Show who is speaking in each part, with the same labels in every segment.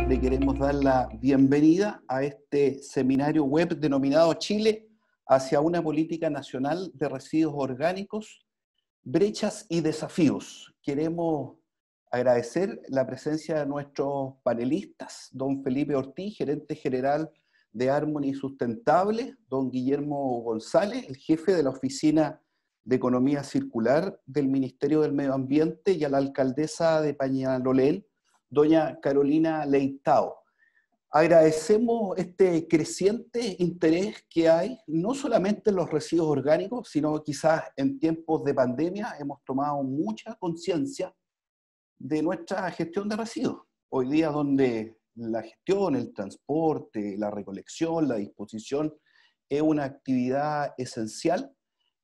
Speaker 1: le queremos dar la bienvenida a este seminario web denominado Chile hacia una política nacional de residuos orgánicos, brechas y desafíos. Queremos agradecer la presencia de nuestros panelistas, don Felipe Ortiz, gerente general de Harmony Sustentable, don Guillermo González, el jefe de la Oficina de Economía Circular del Ministerio del Medio Ambiente, y a la alcaldesa de Peñalolén, doña Carolina Leitao. Agradecemos este creciente interés que hay, no solamente en los residuos orgánicos, sino quizás en tiempos de pandemia hemos tomado mucha conciencia de nuestra gestión de residuos. Hoy día donde la gestión, el transporte, la recolección, la disposición es una actividad esencial,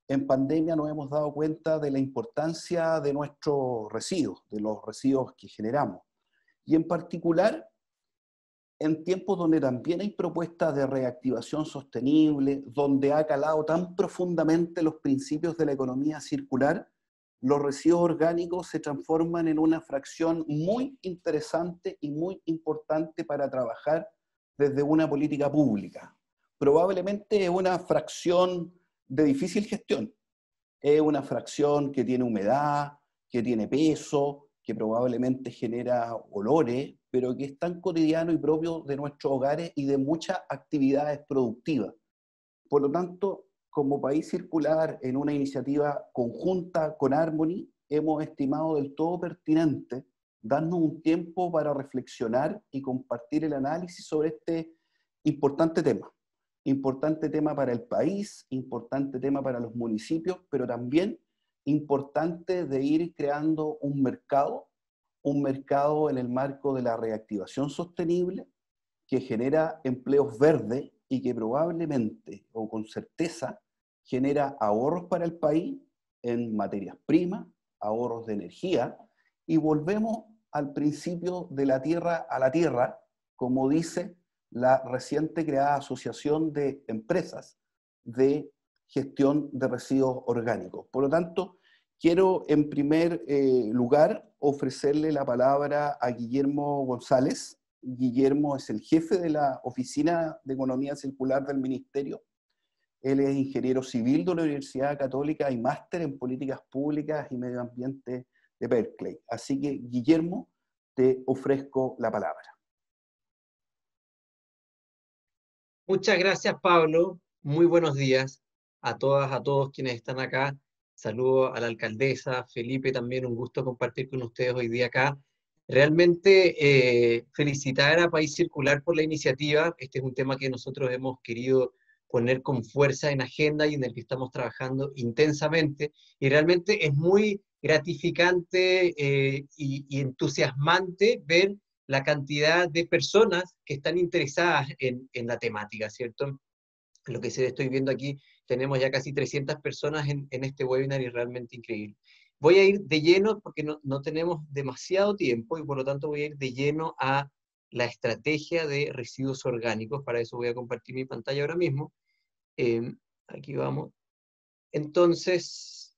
Speaker 1: en pandemia nos hemos dado cuenta de la importancia de nuestros residuos, de los residuos que generamos. Y en particular, en tiempos donde también hay propuestas de reactivación sostenible, donde ha calado tan profundamente los principios de la economía circular, los residuos orgánicos se transforman en una fracción muy interesante y muy importante para trabajar desde una política pública. Probablemente es una fracción de difícil gestión. Es una fracción que tiene humedad, que tiene peso, que probablemente genera olores, pero que es tan cotidiano y propio de nuestros hogares y de muchas actividades productivas. Por lo tanto, como país circular, en una iniciativa conjunta con Harmony, hemos estimado del todo pertinente darnos un tiempo para reflexionar y compartir el análisis sobre este importante tema. Importante tema para el país, importante tema para los municipios, pero también importante de ir creando un mercado en el marco de la reactivación sostenible que genera empleos verdes y que probablemente o con certeza genera ahorros para el país en materias primas, ahorros de energía, y volvemos al principio de la tierra a la tierra, como dice la reciente creada Asociación de Empresas de Gestión de Residuos Orgánicos. Por lo tanto, quiero en primer lugar ofrecerle la palabra a Guillermo González. Guillermo es el jefe de la Oficina de Economía Circular del Ministerio. Él es ingeniero civil de la Universidad Católica y máster en Políticas Públicas y Medio Ambiente de Berkeley. Así que, Guillermo, te ofrezco la palabra.
Speaker 2: Muchas gracias, Pablo. Muy buenos días a todas, a todos quienes están acá. Saludo a la alcaldesa, Felipe, también un gusto compartir con ustedes hoy día acá. Realmente felicitar a País Circular por la iniciativa. Este es un tema que nosotros hemos querido poner con fuerza en agenda y en el que estamos trabajando intensamente. Y realmente es muy gratificante y entusiasmante ver la cantidad de personas que están interesadas en la temática, ¿cierto? Lo que estoy viendo aquí, tenemos ya casi 300 personas en este webinar y es realmente increíble. Voy a ir de lleno porque no tenemos demasiado tiempo y por lo tanto voy a ir de lleno a la estrategia de residuos orgánicos. Para eso voy a compartir mi pantalla ahora mismo. Aquí vamos. Entonces,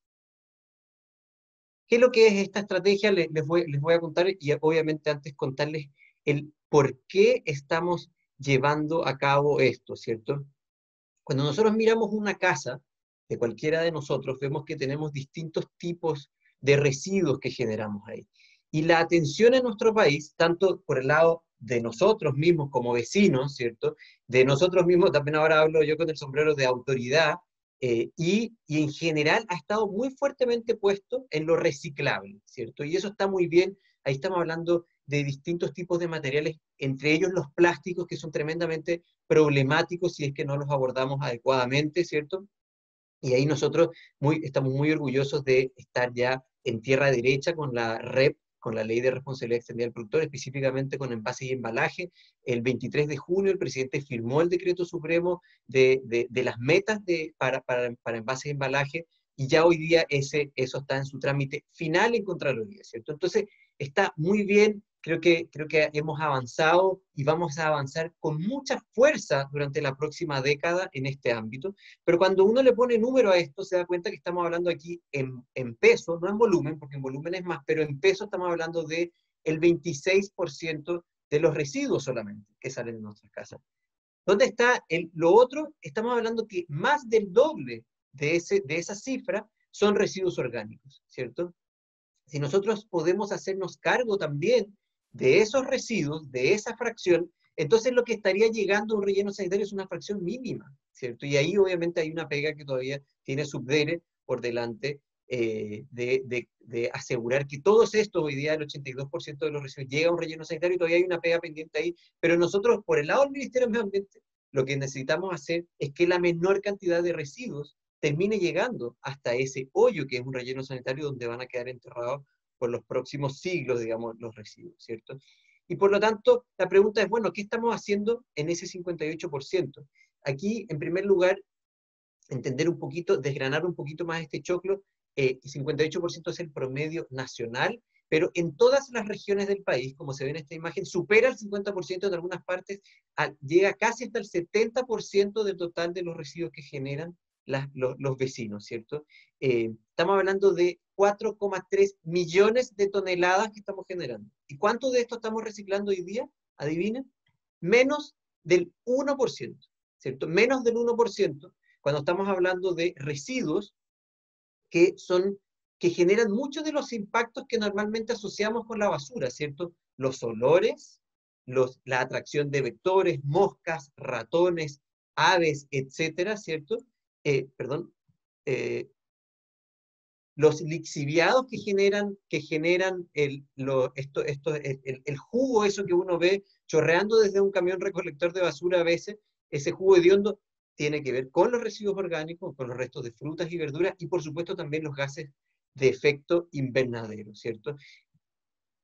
Speaker 2: ¿qué es lo que es esta estrategia? Les voy a contar y obviamente antes contarles el por qué estamos llevando a cabo esto, ¿cierto? Cuando nosotros miramos una casa de cualquiera de nosotros, vemos que tenemos distintos tipos de residuos que generamos ahí. Y la atención en nuestro país, tanto por el lado de nosotros mismos como vecinos, ¿cierto? De nosotros mismos, también ahora hablo yo con el sombrero de autoridad, y en general ha estado muy fuertemente puesto en lo reciclable, ¿cierto? Y eso está muy bien. Ahí estamos hablando de distintos tipos de materiales, entre ellos los plásticos, que son tremendamente problemáticos si es que no los abordamos adecuadamente, ¿cierto? Y ahí nosotros estamos muy orgullosos de estar ya en tierra derecha con la REP, con la Ley de Responsabilidad Extendida del Productor, específicamente con envases y embalaje. El 23 de junio el presidente firmó el decreto supremo de las metas para envases y embalaje, y ya hoy día eso está en su trámite final en Contraloría, ¿cierto? Entonces, está muy bien. Creo que hemos avanzado y vamos a avanzar con mucha fuerza durante la próxima década en este ámbito. Pero cuando uno le pone número a esto, se da cuenta que estamos hablando aquí en peso, no en volumen, porque en volumen es más, pero en peso estamos hablando de el 26% de los residuos solamente que salen de nuestras casas. ¿Dónde está lo otro? Estamos hablando que más del doble de esa cifra son residuos orgánicos, ¿cierto? Si nosotros podemos hacernos cargo también de esos residuos, de esa fracción, entonces lo que estaría llegando a un relleno sanitario es una fracción mínima, ¿cierto? Y ahí obviamente hay una pega que todavía tiene subdere por delante, de asegurar que todos estos, hoy día el 82% de los residuos llega a un relleno sanitario, y todavía hay una pega pendiente ahí, pero nosotros por el lado del Ministerio de Medio Ambiente lo que necesitamos hacer es que la menor cantidad de residuos termine llegando hasta ese hoyo que es un relleno sanitario donde van a quedar enterrados por los próximos siglos, digamos, los residuos, ¿cierto? Y por lo tanto, la pregunta es, bueno, ¿qué estamos haciendo en ese 58%? Aquí, en primer lugar, entender un poquito, desgranar un poquito más este choclo. El 58% es el promedio nacional, pero en todas las regiones del país, como se ve en esta imagen, supera el 50% en algunas partes, llega casi hasta el 70% del total de los residuos que generan los vecinos, ¿cierto? Estamos hablando de 4,3 millones de toneladas que estamos generando. ¿Y cuánto de esto estamos reciclando hoy día? Adivinen, menos del 1%, ¿cierto? Menos del 1%, cuando estamos hablando de residuos que generan muchos de los impactos que normalmente asociamos con la basura, ¿cierto? Los olores, la atracción de vectores, moscas, ratones, aves, etcétera, ¿cierto? Los lixiviados que generan el jugo, eso que uno ve chorreando desde un camión recolector de basura a veces, ese jugo hediondo tiene que ver con los residuos orgánicos, con los restos de frutas y verduras, y por supuesto también los gases de efecto invernadero, ¿cierto?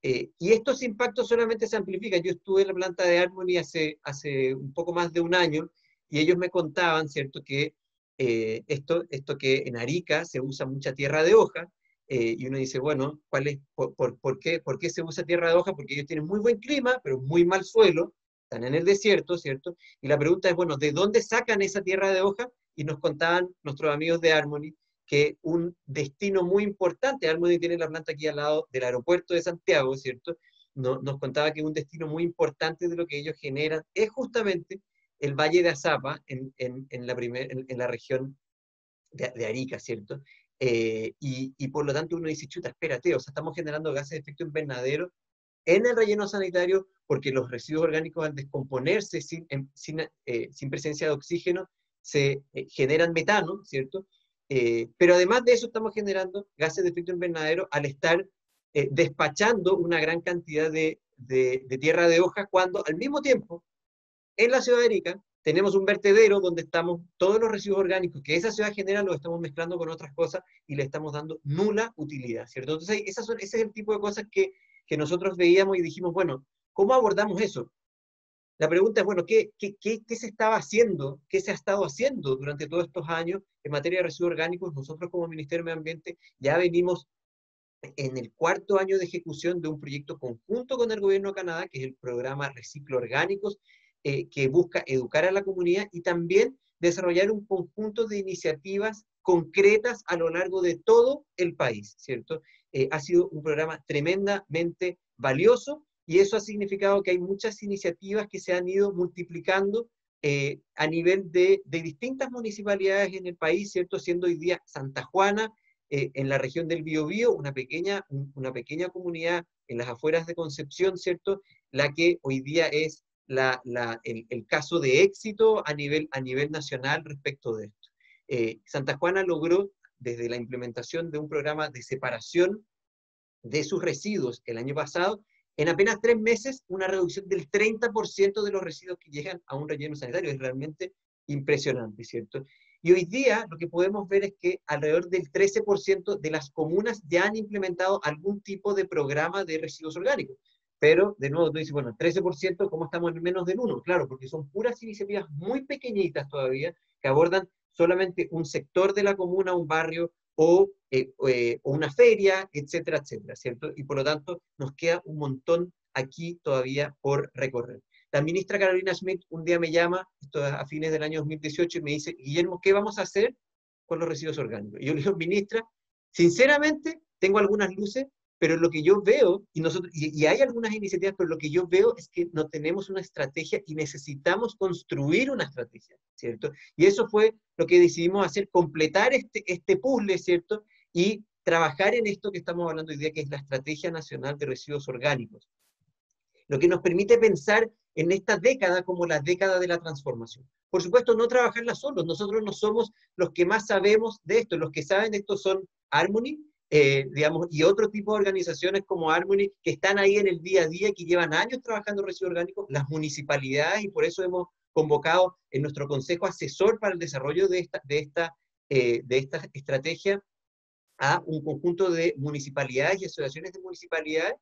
Speaker 2: Y estos impactos solamente se amplifican. Yo estuve en la planta de Harmony hace un poco más de un año, y ellos me contaban, ¿cierto?, que esto que en Arica se usa mucha tierra de hoja, y uno dice, bueno, ¿por qué se usa tierra de hoja? Porque ellos tienen muy buen clima, pero muy mal suelo, están en el desierto, ¿cierto? Y la pregunta es, bueno, ¿de dónde sacan esa tierra de hoja? Y nos contaban nuestros amigos de Harmony que un destino muy importante, Harmony tiene la planta aquí al lado del aeropuerto de Santiago, ¿cierto? Nos contaba que un destino muy importante de lo que ellos generan es justamente el Valle de Azapa, en la región de Arica, ¿cierto? Y por lo tanto uno dice, chuta, espérate, o sea, estamos generando gases de efecto invernadero en el relleno sanitario porque los residuos orgánicos al descomponerse sin presencia de oxígeno se generan metano, ¿cierto? Pero además de eso estamos generando gases de efecto invernadero al estar despachando una gran cantidad de tierra de hoja cuando al mismo tiempo en la ciudad de Arica tenemos un vertedero donde estamos todos los residuos orgánicos que esa ciudad genera, los estamos mezclando con otras cosas y le estamos dando nula utilidad, ¿cierto? Entonces, ese es el tipo de cosas que nosotros veíamos y dijimos, bueno, ¿cómo abordamos eso? La pregunta es, bueno, ¿qué se estaba haciendo? ¿Qué se ha estado haciendo durante todos estos años en materia de residuos orgánicos? Nosotros como Ministerio de Medio Ambiente ya venimos en el 4º año de ejecución de un proyecto conjunto con el gobierno de Canadá, que es el programa Reciclo Orgánicos, que busca educar a la comunidad y también desarrollar un conjunto de iniciativas concretas a lo largo de todo el país, ¿cierto? Ha sido un programa tremendamente valioso y eso ha significado que hay muchas iniciativas que se han ido multiplicando a nivel de distintas municipalidades en el país, ¿cierto? Siendo hoy día Santa Juana, en la región del Biobío, una pequeña comunidad en las afueras de Concepción, ¿cierto? La que hoy día es el caso de éxito a nivel nacional respecto de esto. Santa Juana logró, desde la implementación de un programa de separación de sus residuos el año pasado, en apenas 3 meses, una reducción del 30% de los residuos que llegan a un relleno sanitario. Es realmente impresionante, ¿cierto? Y hoy día lo que podemos ver es que alrededor del 13% de las comunas ya han implementado algún tipo de programa de residuos orgánicos. Pero, de nuevo, tú dices, bueno, 13%, ¿cómo estamos en menos del 1%? Claro, porque son puras iniciativas muy pequeñitas todavía, que abordan solamente un sector de la comuna, un barrio, o una feria, etcétera, etcétera, ¿cierto? Y por lo tanto, nos queda un montón aquí todavía por recorrer. La ministra Carolina Schmidt un día me llama, esto a fines del año 2018, y me dice, Guillermo, ¿qué vamos a hacer con los residuos orgánicos? Y yo le digo, ministra, sinceramente, tengo algunas luces, pero lo que yo veo, y hay algunas iniciativas, pero lo que yo veo es que no tenemos una estrategia y necesitamos construir una estrategia, ¿cierto? Y eso fue lo que decidimos hacer, completar este puzzle, ¿cierto? Y trabajar en esto que estamos hablando hoy día, que es la Estrategia Nacional de Residuos Orgánicos, lo que nos permite pensar en esta década como la década de la transformación. Por supuesto, no trabajarla solos, nosotros no somos los que más sabemos de esto, los que saben de esto son Harmony, digamos, y otro tipo de organizaciones como Harmony, que están ahí en el día a día, que llevan años trabajando residuos orgánicos, las municipalidades, y por eso hemos convocado en nuestro consejo asesor para el desarrollo de esta estrategia a un conjunto de municipalidades y asociaciones de municipalidades,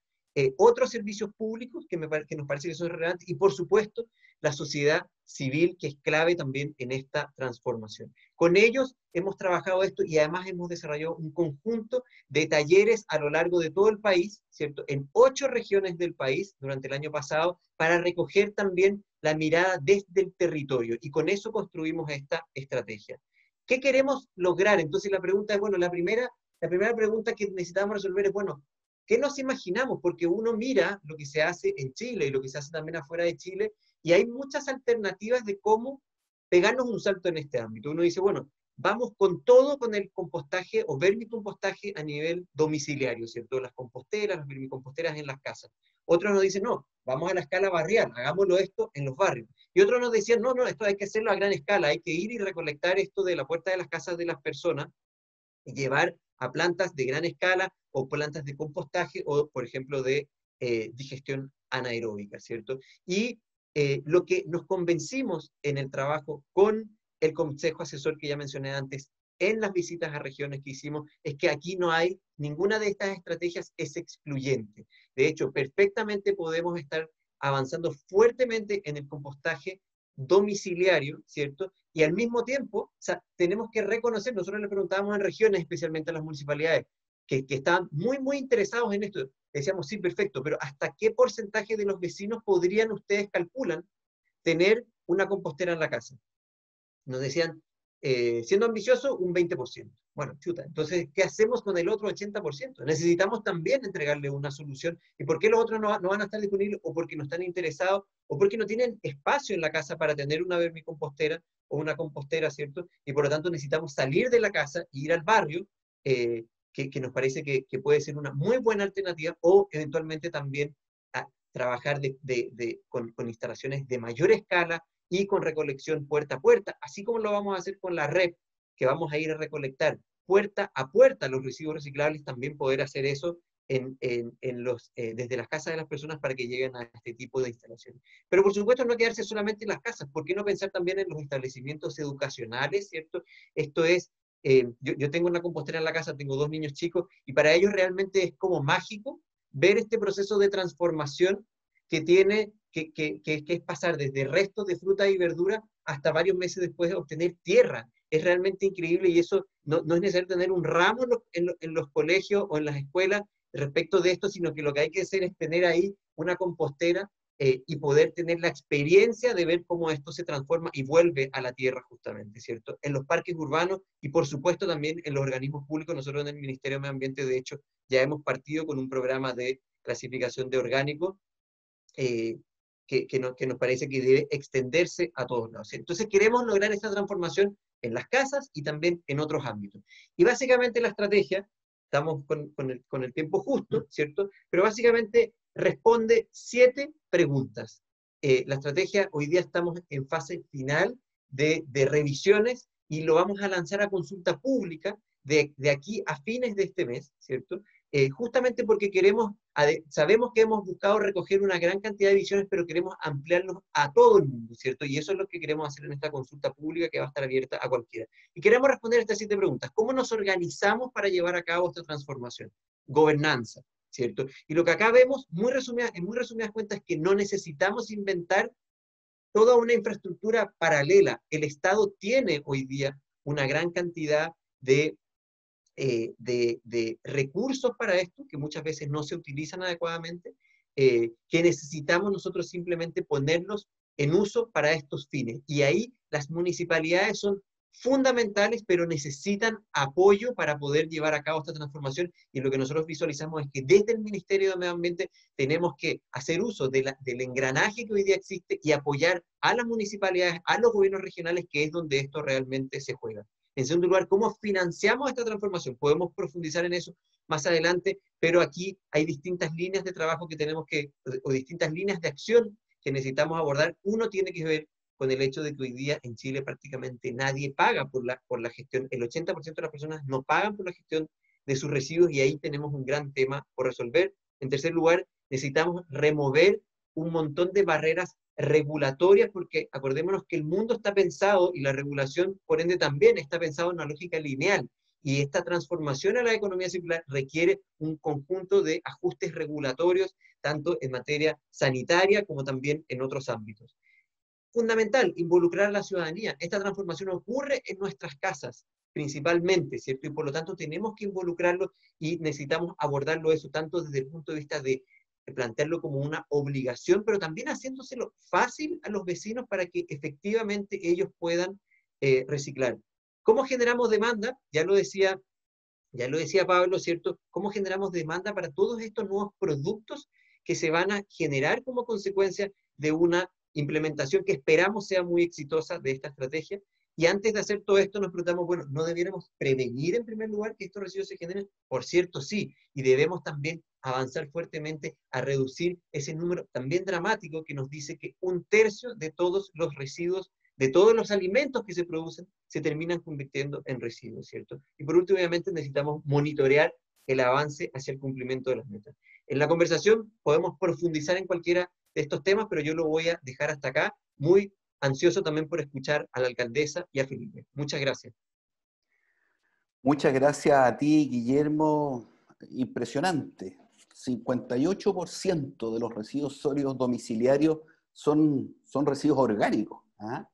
Speaker 2: otros servicios públicos que nos parece que son relevantes, y por supuesto la sociedad civil, que es clave también en esta transformación. Con ellos hemos trabajado esto y además hemos desarrollado un conjunto de talleres a lo largo de todo el país, ¿cierto? En 8 regiones del país durante el año pasado, para recoger también la mirada desde el territorio, y con eso construimos esta estrategia. ¿Qué queremos lograr? Entonces la pregunta es, bueno, la primera pregunta que necesitamos resolver es, bueno, ¿qué nos imaginamos? Porque uno mira lo que se hace en Chile y lo que se hace también afuera de Chile, y hay muchas alternativas de cómo pegarnos un salto en este ámbito. Uno dice, bueno, vamos con todo con el compostaje o vermicompostaje a nivel domiciliario, ¿cierto? Las composteras, las vermicomposteras en las casas. Otros nos dicen, no, vamos a la escala barrial, hagámoslo esto en los barrios. Y otros nos decían, no, esto hay que hacerlo a gran escala, hay que ir y recolectar esto de la puerta de las casas de las personas y llevar a plantas de gran escala o plantas de compostaje o, por ejemplo, de digestión anaeróbica, ¿cierto? Y lo que nos convencimos en el trabajo con el consejo asesor que ya mencioné antes, en las visitas a regiones que hicimos, es que aquí no hay, ninguna de estas estrategias es excluyente. De hecho, perfectamente podemos estar avanzando fuertemente en el compostaje domiciliario, ¿cierto? Y al mismo tiempo, o sea, tenemos que reconocer, nosotros le preguntábamos en regiones, especialmente a las municipalidades, que estaban muy interesados en esto. Decíamos, sí, perfecto, pero ¿hasta qué porcentaje de los vecinos podrían, ustedes calculan, tener una compostera en la casa? Nos decían, siendo ambicioso, un 20%. Bueno, chuta, entonces, ¿qué hacemos con el otro 80%? Necesitamos también entregarle una solución. ¿Y por qué los otros no van a estar disponibles? O porque no están interesados, o porque no tienen espacio en la casa para tener una vermicompostera o una compostera, ¿cierto? Y por lo tanto necesitamos salir de la casa e ir al barrio, que nos parece que puede ser una muy buena alternativa, o eventualmente también a trabajar con instalaciones de mayor escala, y con recolección puerta a puerta, así como lo vamos a hacer con la red, que vamos a ir a recolectar puerta a puerta los residuos reciclables, también poder hacer eso desde las casas de las personas para que lleguen a este tipo de instalaciones. Pero por supuesto no quedarse solamente en las casas, ¿por qué no pensar también en los establecimientos educacionales, ¿cierto? Esto es, yo tengo una compostera en la casa, tengo 2 niños chicos, y para ellos realmente es como mágico ver este proceso de transformación que tiene, que es pasar desde restos de fruta y verdura hasta varios meses después de obtener tierra. Es realmente increíble, y eso no es necesario tener un ramo en los colegios o en las escuelas respecto de esto, sino que lo que hay que hacer es tener ahí una compostera y poder tener la experiencia de ver cómo esto se transforma y vuelve a la tierra justamente, ¿cierto? En los parques urbanos y por supuesto también en los organismos públicos. Nosotros en el Ministerio de Medio Ambiente, de hecho, ya hemos partido con un programa de clasificación de orgánicos que nos parece que debe extenderse a todos lados. Entonces queremos lograr esta transformación en las casas y también en otros ámbitos. Y básicamente la estrategia, estamos con el tiempo justo, ¿cierto? Pero básicamente responde 7 preguntas. La estrategia, hoy día estamos en fase final de revisiones y lo vamos a lanzar a consulta pública de aquí a fines de este mes, ¿cierto? Justamente porque sabemos que hemos buscado recoger una gran cantidad de visiones, pero queremos ampliarlos a todo el mundo, ¿cierto? Y eso es lo que queremos hacer en esta consulta pública, que va a estar abierta a cualquiera. Y queremos responder estas 7 preguntas. ¿Cómo nos organizamos para llevar a cabo esta transformación? Gobernanza, ¿cierto? Y lo que acá vemos, en muy resumidas cuentas, es que no necesitamos inventar toda una infraestructura paralela. El Estado tiene hoy día una gran cantidad de recursos para esto, que muchas veces no se utilizan adecuadamente, que necesitamos nosotros simplemente ponerlos en uso para estos fines. Y ahí las municipalidades son fundamentales, pero necesitan apoyo para poder llevar a cabo esta transformación, y lo que nosotros visualizamos es que desde el Ministerio de Medio Ambiente tenemos que hacer uso del engranaje que hoy día existe y apoyar a las municipalidades, a los gobiernos regionales, que es donde esto realmente se juega. En segundo lugar, ¿cómo financiamos esta transformación? Podemos profundizar en eso más adelante, pero aquí hay distintas líneas de trabajo que tenemos que, o distintas líneas de acción que necesitamos abordar. Uno tiene que ver con el hecho de que hoy día en Chile prácticamente nadie paga por la gestión, el 80% de las personas no pagan por la gestión de sus residuos, y ahí tenemos un gran tema por resolver. En tercer lugar, necesitamos remover un montón de barreras regulatorias, porque acordémonos que el mundo está pensado, y la regulación por ende también está pensado en una lógica lineal, y esta transformación a la economía circular requiere un conjunto de ajustes regulatorios, tanto en materia sanitaria como también en otros ámbitos. Fundamental, involucrar a la ciudadanía. Esta transformación ocurre en nuestras casas, principalmente, ¿cierto? Y por lo tanto tenemos que involucrarlo, y necesitamos abordarlo eso tanto desde el punto de vista de plantearlo como una obligación, pero también haciéndoselo fácil a los vecinos para que efectivamente ellos puedan reciclar. ¿Cómo generamos demanda? Ya lo decía Pablo, ¿cierto? ¿Cómo generamos demanda para todos estos nuevos productos que se van a generar como consecuencia de una implementación que esperamos sea muy exitosa de esta estrategia? Y antes de hacer todo esto nos preguntamos, bueno, ¿no debiéramos prevenir en primer lugar que estos residuos se generen? Por cierto, sí, y debemos también avanzar fuertemente a reducir ese número también dramático que nos dice que 1/3 de todos los residuos, de todos los alimentos que se producen, se terminan convirtiendo en residuos, ¿cierto? Y por último, obviamente, necesitamos monitorear el avance hacia el cumplimiento de las metas. En la conversación podemos profundizar en cualquiera de estos temas, pero yo lo voy a dejar hasta acá, muy ansioso también por escuchar a la alcaldesa y a Felipe. Muchas gracias.
Speaker 1: Muchas gracias a ti, Guillermo. Impresionante. 58% de los residuos sólidos domiciliarios son residuos orgánicos. ¿Ah?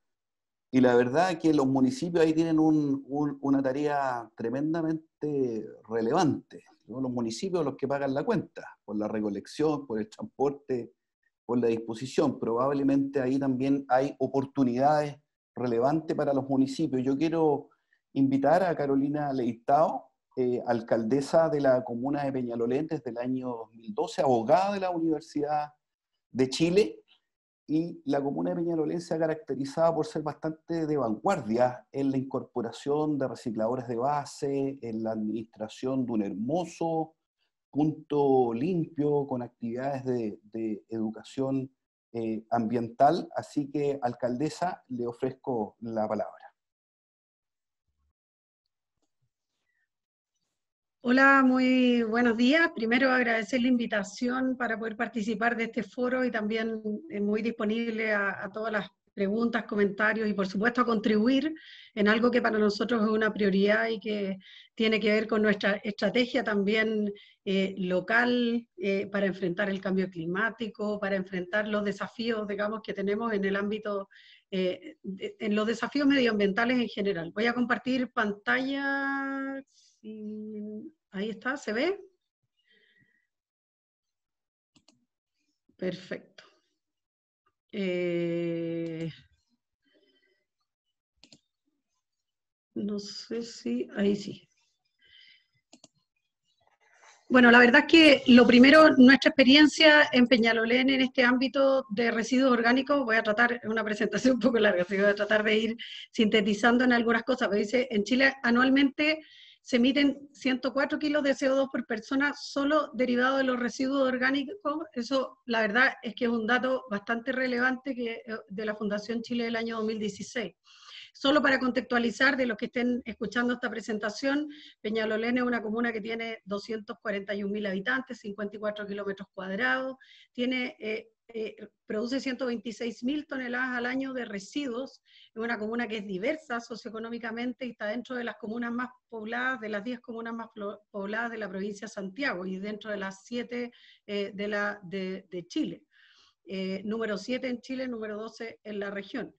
Speaker 1: Y la verdad es que los municipios ahí tienen una tarea tremendamente relevante, ¿no? Los municipios son los que pagan la cuenta, por la recolección, por el transporte, por la disposición. Probablemente ahí también hay oportunidades relevantes para los municipios. Yo quiero invitar a Carolina Leitao, alcaldesa de la comuna de Peñalolén desde el año 2012, abogada de la Universidad de Chile, y la comuna de Peñalolén se ha caracterizado por ser bastante de vanguardia en la incorporación de recicladores de base, en la administración de un hermoso punto limpio con actividades de educación ambiental. Así que, alcaldesa, le ofrezco la palabra.
Speaker 3: Hola, muy buenos días. Primero agradecer la invitación para poder participar de este foro, y también muy disponible a todas las preguntas, comentarios, y por supuesto a contribuir en algo que para nosotros es una prioridad y que tiene que ver con nuestra estrategia también local para enfrentar el cambio climático, para enfrentar los desafíos, digamos, que tenemos en el ámbito, en los desafíos medioambientales en general. Voy a compartir pantalla. Ahí está, ¿se ve? Perfecto. No sé si, ahí sí. Bueno, la verdad es que lo primero, nuestra experiencia en Peñalolén en este ámbito de residuos orgánicos, voy a tratar, es una presentación un poco larga, así que voy a tratar de ir sintetizando en algunas cosas, pero dice, en Chile anualmente se emiten 104 kilos de CO2 por persona solo derivado de los residuos orgánicos. Eso, la verdad, es que es un dato bastante relevante de la Fundación Chile del año 2016. Solo para contextualizar de los que estén escuchando esta presentación, Peñalolén es una comuna que tiene 241.000 habitantes, 54 kilómetros cuadrados, produce 126.000 toneladas al año de residuos. Es una comuna que es diversa socioeconómicamente y está dentro de las comunas más pobladas, de las 10 comunas más pobladas de la provincia de Santiago, y dentro de las 7 de Chile. Número 7 en Chile, número 12 en la región.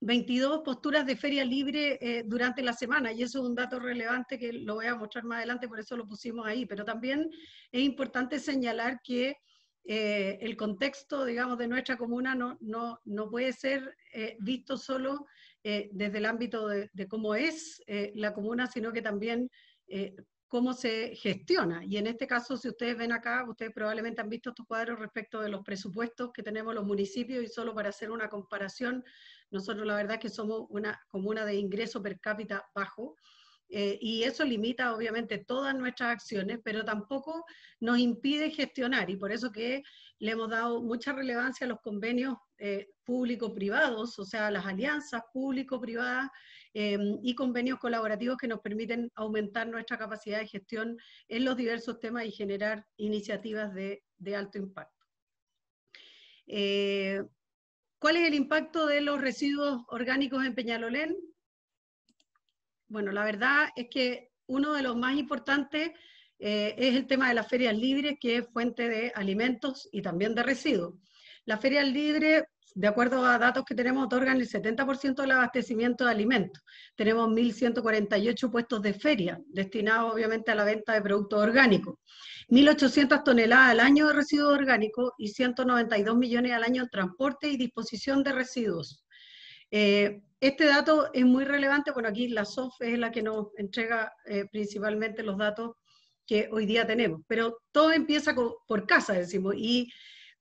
Speaker 3: 22 posturas de feria libre durante la semana, y eso es un dato relevante que lo voy a mostrar más adelante, por eso lo pusimos ahí, pero también es importante señalar que el contexto, digamos, de nuestra comuna no puede ser visto solo desde el ámbito de cómo es la comuna, sino que también cómo se gestiona. Y en este caso, si ustedes ven acá, ustedes probablemente han visto estos cuadros respecto de los presupuestos que tenemos los municipios, y solo para hacer una comparación, nosotros la verdad es que somos una comuna de ingreso per cápita bajo, y eso limita obviamente todas nuestras acciones, pero tampoco nos impide gestionar, y por eso que le hemos dado mucha relevancia a los convenios público-privados, o sea, las alianzas público-privadas y convenios colaborativos que nos permiten aumentar nuestra capacidad de gestión en los diversos temas y generar iniciativas de alto impacto. ¿Cuál es el impacto de los residuos orgánicos en Peñalolén? Bueno, la verdad es que uno de los más importantes es el tema de las ferias libres, que es fuente de alimentos y también de residuos. Las ferias libres, de acuerdo a datos que tenemos, otorgan el 70% del abastecimiento de alimentos. Tenemos 1.148 puestos de feria, destinados obviamente a la venta de productos orgánicos. 1.800 toneladas al año de residuos orgánicos y 192 millones al año en transporte y disposición de residuos. Este dato es muy relevante, bueno, aquí la SOF es la que nos entrega principalmente los datos que hoy día tenemos, pero todo empieza por casa, decimos, y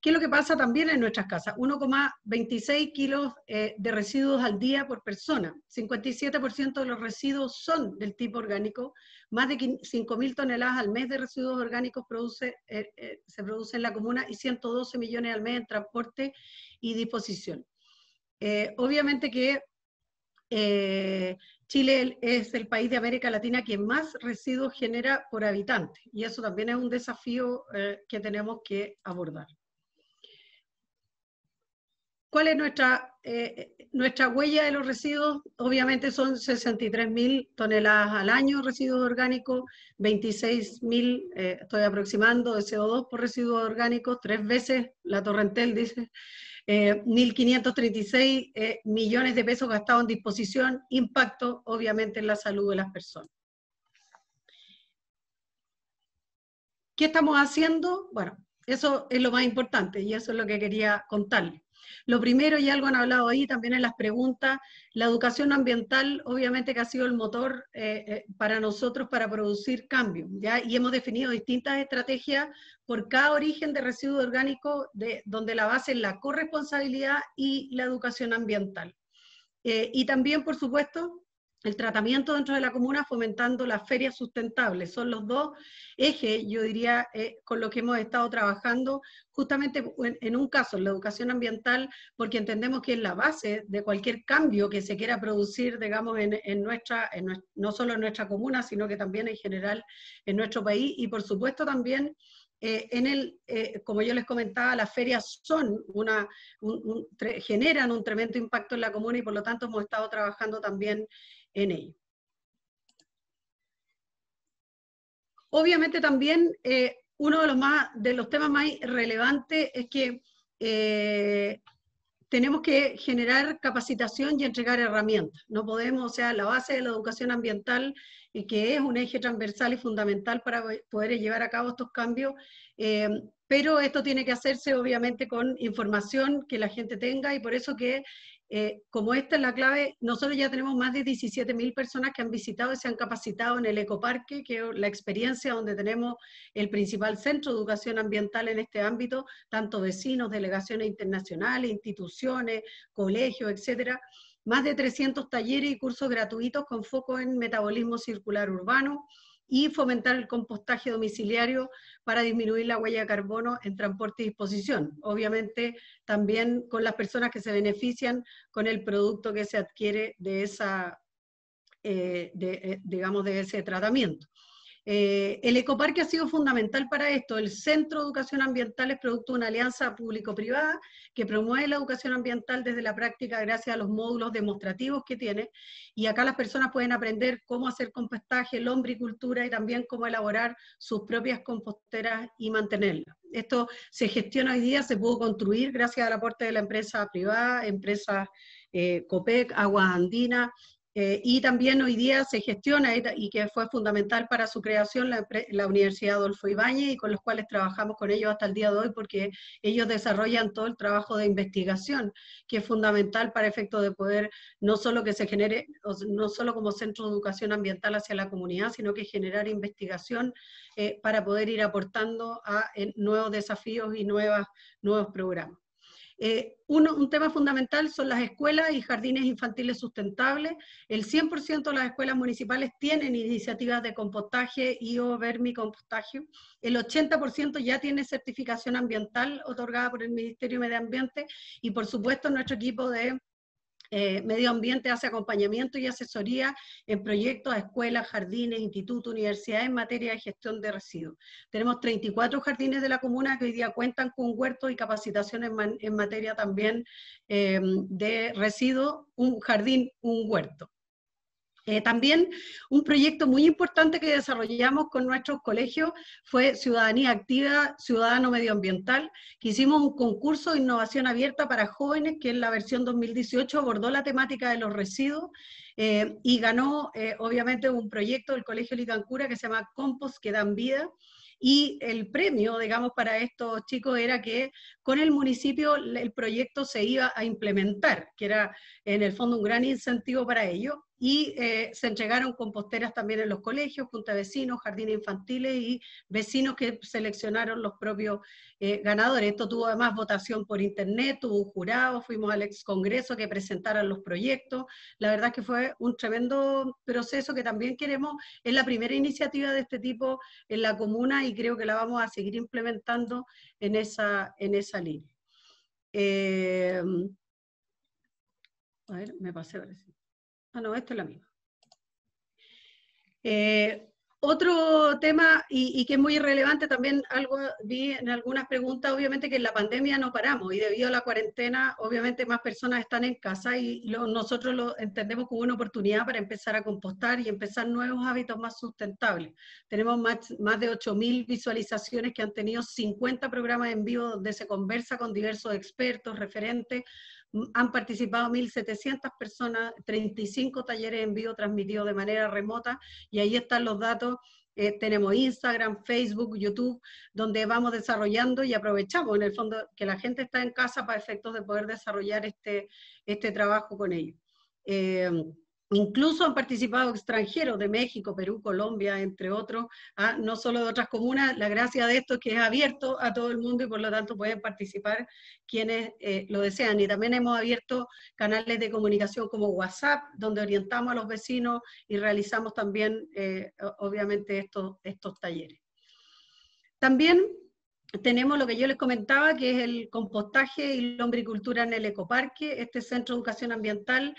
Speaker 3: ¿qué es lo que pasa también en nuestras casas? 1,26 kilos de residuos al día por persona, 57% de los residuos son del tipo orgánico, más de 5.000 toneladas al mes de residuos orgánicos se produce en la comuna y 112 millones al mes en transporte y disposición. Obviamente que Chile es el país de América Latina que más residuos genera por habitante, y eso también es un desafío que tenemos que abordar. ¿Cuál es nuestra huella de los residuos? Obviamente son 63.000 toneladas al año residuos orgánicos, 26.000, estoy aproximando, de CO2 por residuos orgánicos, 3 veces la Torrentel dice, 1.536 millones de pesos gastados en disposición, impacto obviamente en la salud de las personas. ¿Qué estamos haciendo? Bueno, eso es lo más importante y eso es lo que quería contarles. Lo primero, y algo han hablado ahí también en las preguntas, la educación ambiental obviamente que ha sido el motor para nosotros para producir cambios, ¿ya? Y hemos definido distintas estrategias por cada origen de residuo orgánico, donde la base es la corresponsabilidad y la educación ambiental. Y también, por supuesto, el tratamiento dentro de la comuna fomentando las ferias sustentables. Son los dos ejes, yo diría, con los que hemos estado trabajando, justamente en un caso, en la educación ambiental, porque entendemos que es la base de cualquier cambio que se quiera producir, digamos, no solo en nuestra comuna, sino que también en general en nuestro país, y por supuesto también como yo les comentaba, las ferias generan un tremendo impacto en la comuna y por lo tanto hemos estado trabajando también en ello. Obviamente también uno de los temas más relevantes es que tenemos que generar capacitación y entregar herramientas. No podemos, o sea, la base de la educación ambiental, que es un eje transversal y fundamental para poder llevar a cabo estos cambios, pero esto tiene que hacerse obviamente con información que la gente tenga, y por eso que como esta es la clave, nosotros ya tenemos más de 17.000 personas que han visitado y se han capacitado en el ecoparque, que es la experiencia donde tenemos el principal centro de educación ambiental en este ámbito, tanto vecinos, delegaciones internacionales, instituciones, colegios, etcétera. Más de 300 talleres y cursos gratuitos con foco en metabolismo circular urbano y fomentar el compostaje domiciliario para disminuir la huella de carbono en transporte y disposición. Obviamente también con las personas que se benefician con el producto que se adquiere de digamos, de ese tratamiento. El ecoparque ha sido fundamental para esto. El Centro de Educación Ambiental es producto de una alianza público-privada que promueve la educación ambiental desde la práctica gracias a los módulos demostrativos que tiene, y acá las personas pueden aprender cómo hacer compostaje, lombricultura y también cómo elaborar sus propias composteras y mantenerlas. Esto se gestiona hoy día, se pudo construir gracias al aporte de la empresa privada, empresas COPEC, Aguas Andinas, Y también hoy día se gestiona, y que fue fundamental para su creación, la Universidad Adolfo Ibáñez, y con los cuales trabajamos con ellos hasta el día de hoy, porque ellos desarrollan todo el trabajo de investigación, que es fundamental para efecto de poder, no solo que se genere, no solo como centro de educación ambiental hacia la comunidad, sino que generar investigación para poder ir aportando a nuevos desafíos y nuevos programas. Un tema fundamental son las escuelas y jardines infantiles sustentables. El 100% de las escuelas municipales tienen iniciativas de compostaje y o vermicompostaje. El 80% ya tiene certificación ambiental otorgada por el Ministerio de Medio Ambiente, y por supuesto nuestro equipo de Medio Ambiente hace acompañamiento y asesoría en proyectos a escuelas, jardines, institutos, universidades en materia de gestión de residuos. Tenemos 34 jardines de la comuna que hoy día cuentan con huertos y capacitación en materia también de residuos, un jardín, un huerto. También un proyecto muy importante que desarrollamos con nuestros colegios fue Ciudadanía Activa, Ciudadano Medioambiental, que hicimos un concurso de innovación abierta para jóvenes, que en la versión 2018 abordó la temática de los residuos, y ganó obviamente un proyecto del Colegio Licancura que se llama Compost que dan vida. Y el premio, digamos, para estos chicos era que con el municipio el proyecto se iba a implementar, que era en el fondo un gran incentivo para ellos. Y se entregaron composteras también en los colegios, junto a vecinos, jardines infantiles y vecinos que seleccionaron los propios ganadores. Esto tuvo además votación por internet, tuvo un jurado, fuimos al ex congreso que presentaran los proyectos. La verdad es que fue un tremendo proceso que también queremos, es la primera iniciativa de este tipo en la comuna, y creo que la vamos a seguir implementando en esa línea. A ver, me pasé ahora sí. Ah, no, esta es la misma. Otro tema, y que es muy relevante también, algo vi en algunas preguntas, obviamente que en la pandemia no paramos, y debido a la cuarentena, obviamente más personas están en casa, y nosotros lo entendemos como una oportunidad para empezar a compostar y empezar nuevos hábitos más sustentables. Tenemos más de 8.000 visualizaciones que han tenido 50 programas en vivo donde se conversa con diversos expertos, referentes. Han participado 1.700 personas, 35 talleres en vivo transmitidos de manera remota, y ahí están los datos. Tenemos Instagram, Facebook, YouTube, donde vamos desarrollando y aprovechamos en el fondo que la gente está en casa para efectos de poder desarrollar este trabajo con ellos. Incluso han participado extranjeros de México, Perú, Colombia, entre otros, no solo de otras comunas. La gracia de esto es que es abierto a todo el mundo y por lo tanto pueden participar quienes lo desean. Y también hemos abierto canales de comunicación como WhatsApp, donde orientamos a los vecinos y realizamos también, obviamente, estos talleres. También tenemos lo que yo les comentaba, que es el compostaje y lombricultura en el ecoparque. Este centro de educación ambiental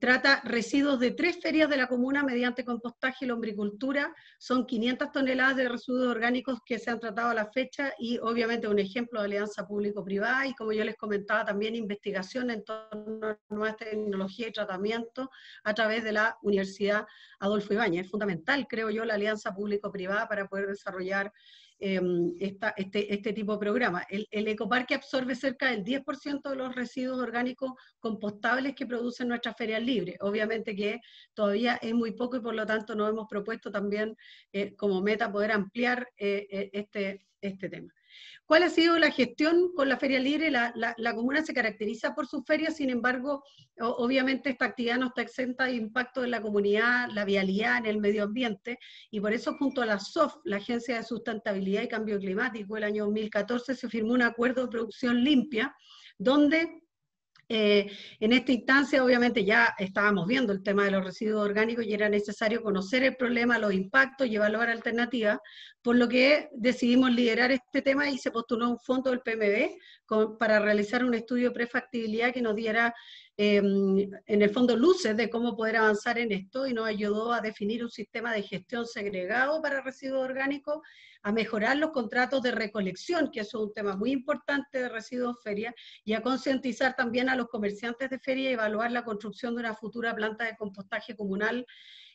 Speaker 3: trata residuos de 3 ferias de la comuna mediante compostaje y lombricultura. Son 500 toneladas de residuos orgánicos que se han tratado a la fecha, y obviamente un ejemplo de alianza público-privada, y como yo les comentaba también investigación en torno a nuevas tecnologías y tratamiento a través de la Universidad Adolfo Ibáñez. Es fundamental, creo yo, la alianza público-privada para poder desarrollar este tipo de programa. El ecoparque absorbe cerca del 10% de los residuos orgánicos compostables que producen nuestras ferias libres. Obviamente que todavía es muy poco, y por lo tanto nos hemos propuesto también como meta poder ampliar este tema. ¿Cuál ha sido la gestión con la Feria Libre? La comuna se caracteriza por sus ferias, sin embargo, obviamente esta actividad no está exenta de impacto en la comunidad, la vialidad, en el medio ambiente, y por eso junto a la SOF, la Agencia de Sustentabilidad y Cambio Climático, el año 2014 se firmó un acuerdo de producción limpia, donde en esta instancia obviamente ya estábamos viendo el tema de los residuos orgánicos y era necesario conocer el problema, los impactos y evaluar alternativas, por lo que decidimos liderar este tema y se postuló un fondo del PMB para realizar un estudio de prefactibilidad que nos diera en el fondo luces de cómo poder avanzar en esto, y nos ayudó a definir un sistema de gestión segregado para residuos orgánicos, a mejorar los contratos de recolección, que eso es un tema muy importante de residuos feria, y a concientizar también a los comerciantes de feria y evaluar la construcción de una futura planta de compostaje comunal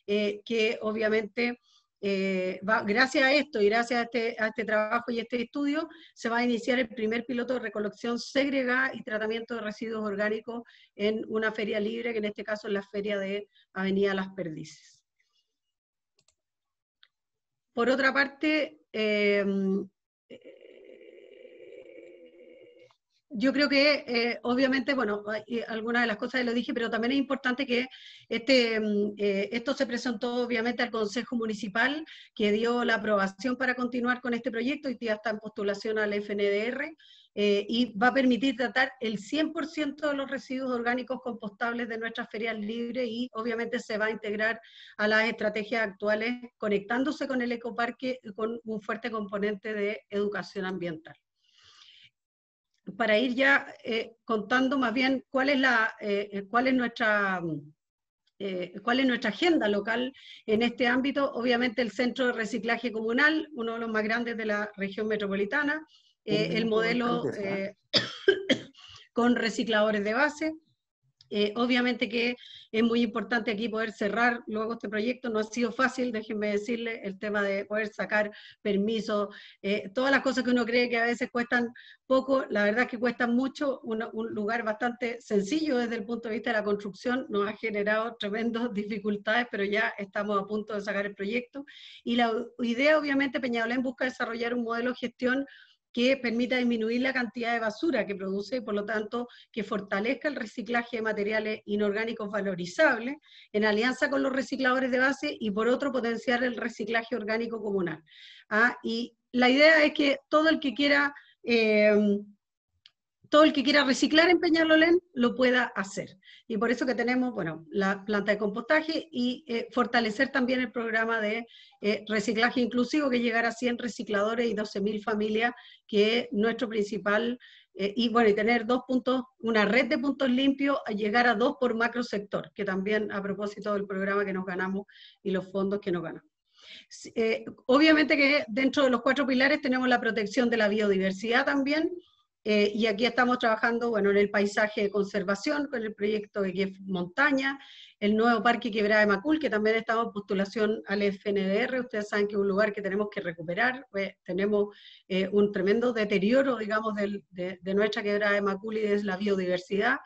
Speaker 3: que obviamente gracias a esto y gracias a este trabajo y este estudio, se va a iniciar el primer piloto de recolección segregada y tratamiento de residuos orgánicos en una feria libre, que en este caso es la feria de Avenida Las Perdices. Por otra parte, yo creo que, obviamente, bueno, algunas de las cosas lo dije, pero también es importante que esto se presentó, obviamente, al Consejo Municipal, que dio la aprobación para continuar con este proyecto, y ya está en postulación al FNDR, y va a permitir tratar el 100% de los residuos orgánicos compostables de nuestras ferias libres, y obviamente se va a integrar a las estrategias actuales, conectándose con el ecoparque con un fuerte componente de educación ambiental. Para ir ya contando más bien cuál es nuestra agenda local en este ámbito. Obviamente el Centro de Reciclaje Comunal, uno de los más grandes de la región metropolitana, el modelo con recicladores de base. Obviamente que es muy importante aquí poder cerrar luego este proyecto. No ha sido fácil, déjenme decirle, el tema de poder sacar permisos, todas las cosas que uno cree que a veces cuestan poco, la verdad es que cuestan mucho. Un lugar bastante sencillo desde el punto de vista de la construcción nos ha generado tremendas dificultades, pero ya estamos a punto de sacar el proyecto. Y la idea, obviamente, Peñalolén busca desarrollar un modelo de gestión que permita disminuir la cantidad de basura que produce y por lo tanto que fortalezca el reciclaje de materiales inorgánicos valorizables en alianza con los recicladores de base, y por otro potenciar el reciclaje orgánico comunal. Y la idea es que todo el que quiera reciclar en Peñalolén lo pueda hacer. Y por eso que tenemos, bueno, la planta de compostaje y fortalecer también el programa de reciclaje inclusivo, que llegará a 100 recicladores y 12.000 familias, que es nuestro principal, y bueno, y tener una red de puntos limpios, a llegar a 2 por macro sector, que también a propósito del programa que nos ganamos y los fondos que nos ganamos. Obviamente que dentro de los 4 pilares tenemos la protección de la biodiversidad también, y aquí estamos trabajando, bueno, en el paisaje de conservación, con el proyecto de Kief Montaña, el nuevo Parque Quebrada de Macul, que también estamos en postulación al FNDR. Ustedes saben que es un lugar que tenemos que recuperar, tenemos un tremendo deterioro, digamos, de nuestra Quebrada de Macul y de la biodiversidad,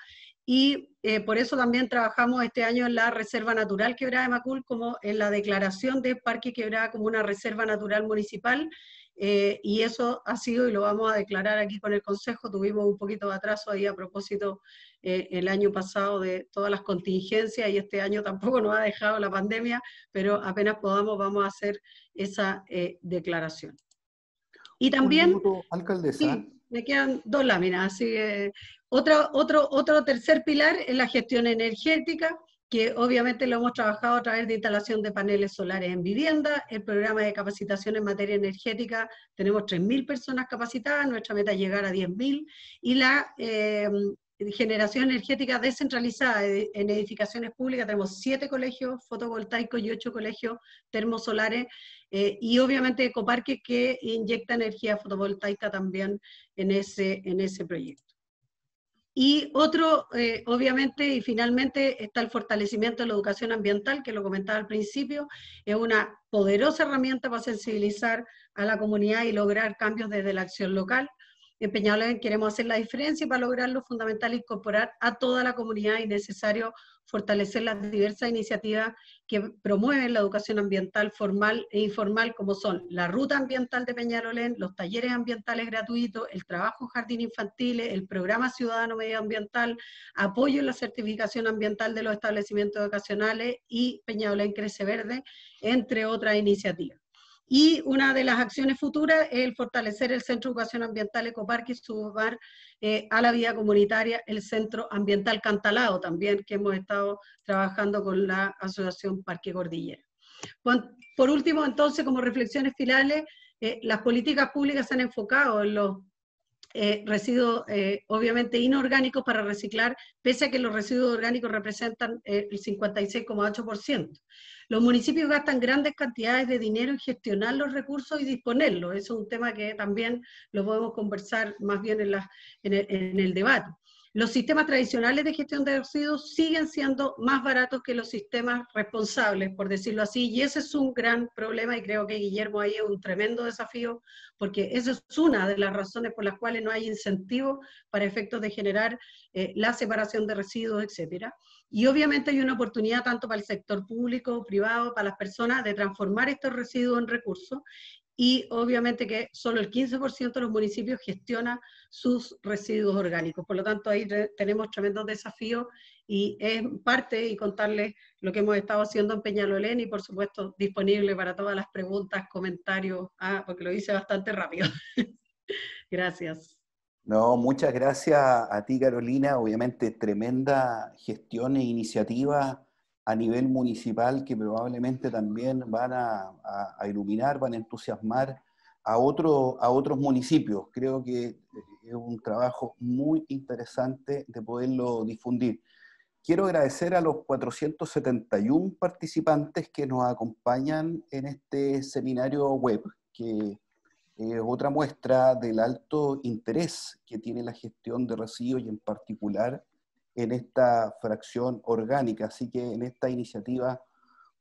Speaker 3: y por eso también trabajamos este año en la Reserva Natural Quebrada de Macul, como en la declaración de Parque Quebrada como una reserva natural municipal. Y eso ha sido, y lo vamos a declarar aquí con el Consejo. Tuvimos un poquito de atraso ahí a propósito el año pasado de todas las contingencias, y este año tampoco nos ha dejado la pandemia, pero apenas podamos vamos a hacer esa declaración. Y también,
Speaker 1: un minuto, alcaldesa.
Speaker 3: Sí, me quedan 2 láminas, así que otro tercer pilar es la gestión energética, que obviamente lo hemos trabajado a través de instalación de paneles solares en vivienda. El programa de capacitación en materia energética, tenemos 3.000 personas capacitadas, nuestra meta es llegar a 10.000, y la generación energética descentralizada en edificaciones públicas, tenemos 7 colegios fotovoltaicos y 8 colegios termosolares, y obviamente ecoparques que inyecta energía fotovoltaica también en ese proyecto. Y otro, obviamente, y finalmente, está el fortalecimiento de la educación ambiental, que lo comentaba al principio. Es una poderosa herramienta para sensibilizar a la comunidad y lograr cambios desde la acción local. En Peñalolén queremos hacer la diferencia, y para lograrlo es fundamental incorporar a toda la comunidad, y necesario fortalecer las diversas iniciativas que promueven la educación ambiental formal e informal, como son la Ruta Ambiental de Peñalolén, los talleres ambientales gratuitos, el trabajo en jardines infantiles, el programa ciudadano medioambiental, apoyo en la certificación ambiental de los establecimientos educacionales y Peñalolén Crece Verde, entre otras iniciativas. Y una de las acciones futuras es el fortalecer el Centro de Educación Ambiental Ecoparque y sumar a la vida comunitaria el Centro Ambiental Cantalao también, que hemos estado trabajando con la Asociación Parque Cordillera. Por último, entonces, como reflexiones finales, las políticas públicas se han enfocado en los residuos obviamente inorgánicos para reciclar, pese a que los residuos orgánicos representan el 56,8%. Los municipios gastan grandes cantidades de dinero en gestionar los recursos y disponerlos. Eso es un tema que también lo podemos conversar más bien en el debate. los sistemas tradicionales de gestión de residuos siguen siendo más baratos que los sistemas responsables, por decirlo así, y ese es un gran problema, y creo que Guillermo ahí es un tremendo desafío, porque esa es una de las razones por las cuales no hay incentivo para efectos de generar la separación de residuos, etcétera. Y obviamente hay una oportunidad tanto para el sector público, privado, para las personas, de transformar estos residuos en recursos, y obviamente que solo el 15% de los municipios gestiona sus residuos orgánicos. Por lo tanto, ahí tenemos tremendos desafíos, y es parte, y contarles lo que hemos estado haciendo en Peñalolén, y por supuesto disponible para todas las preguntas, comentarios, porque lo hice bastante rápido. Gracias.
Speaker 1: No, muchas gracias a ti, Carolina. Obviamente, tremenda gestión e iniciativa a nivel municipal que probablemente también van a iluminar, van a entusiasmar a otros municipios. Creo que es un trabajo muy interesante de poderlo difundir. Quiero agradecer a los 471 participantes que nos acompañan en este seminario web, que otra muestra del alto interés que tiene la gestión de residuos y en particular en esta fracción orgánica. Así que en esta iniciativa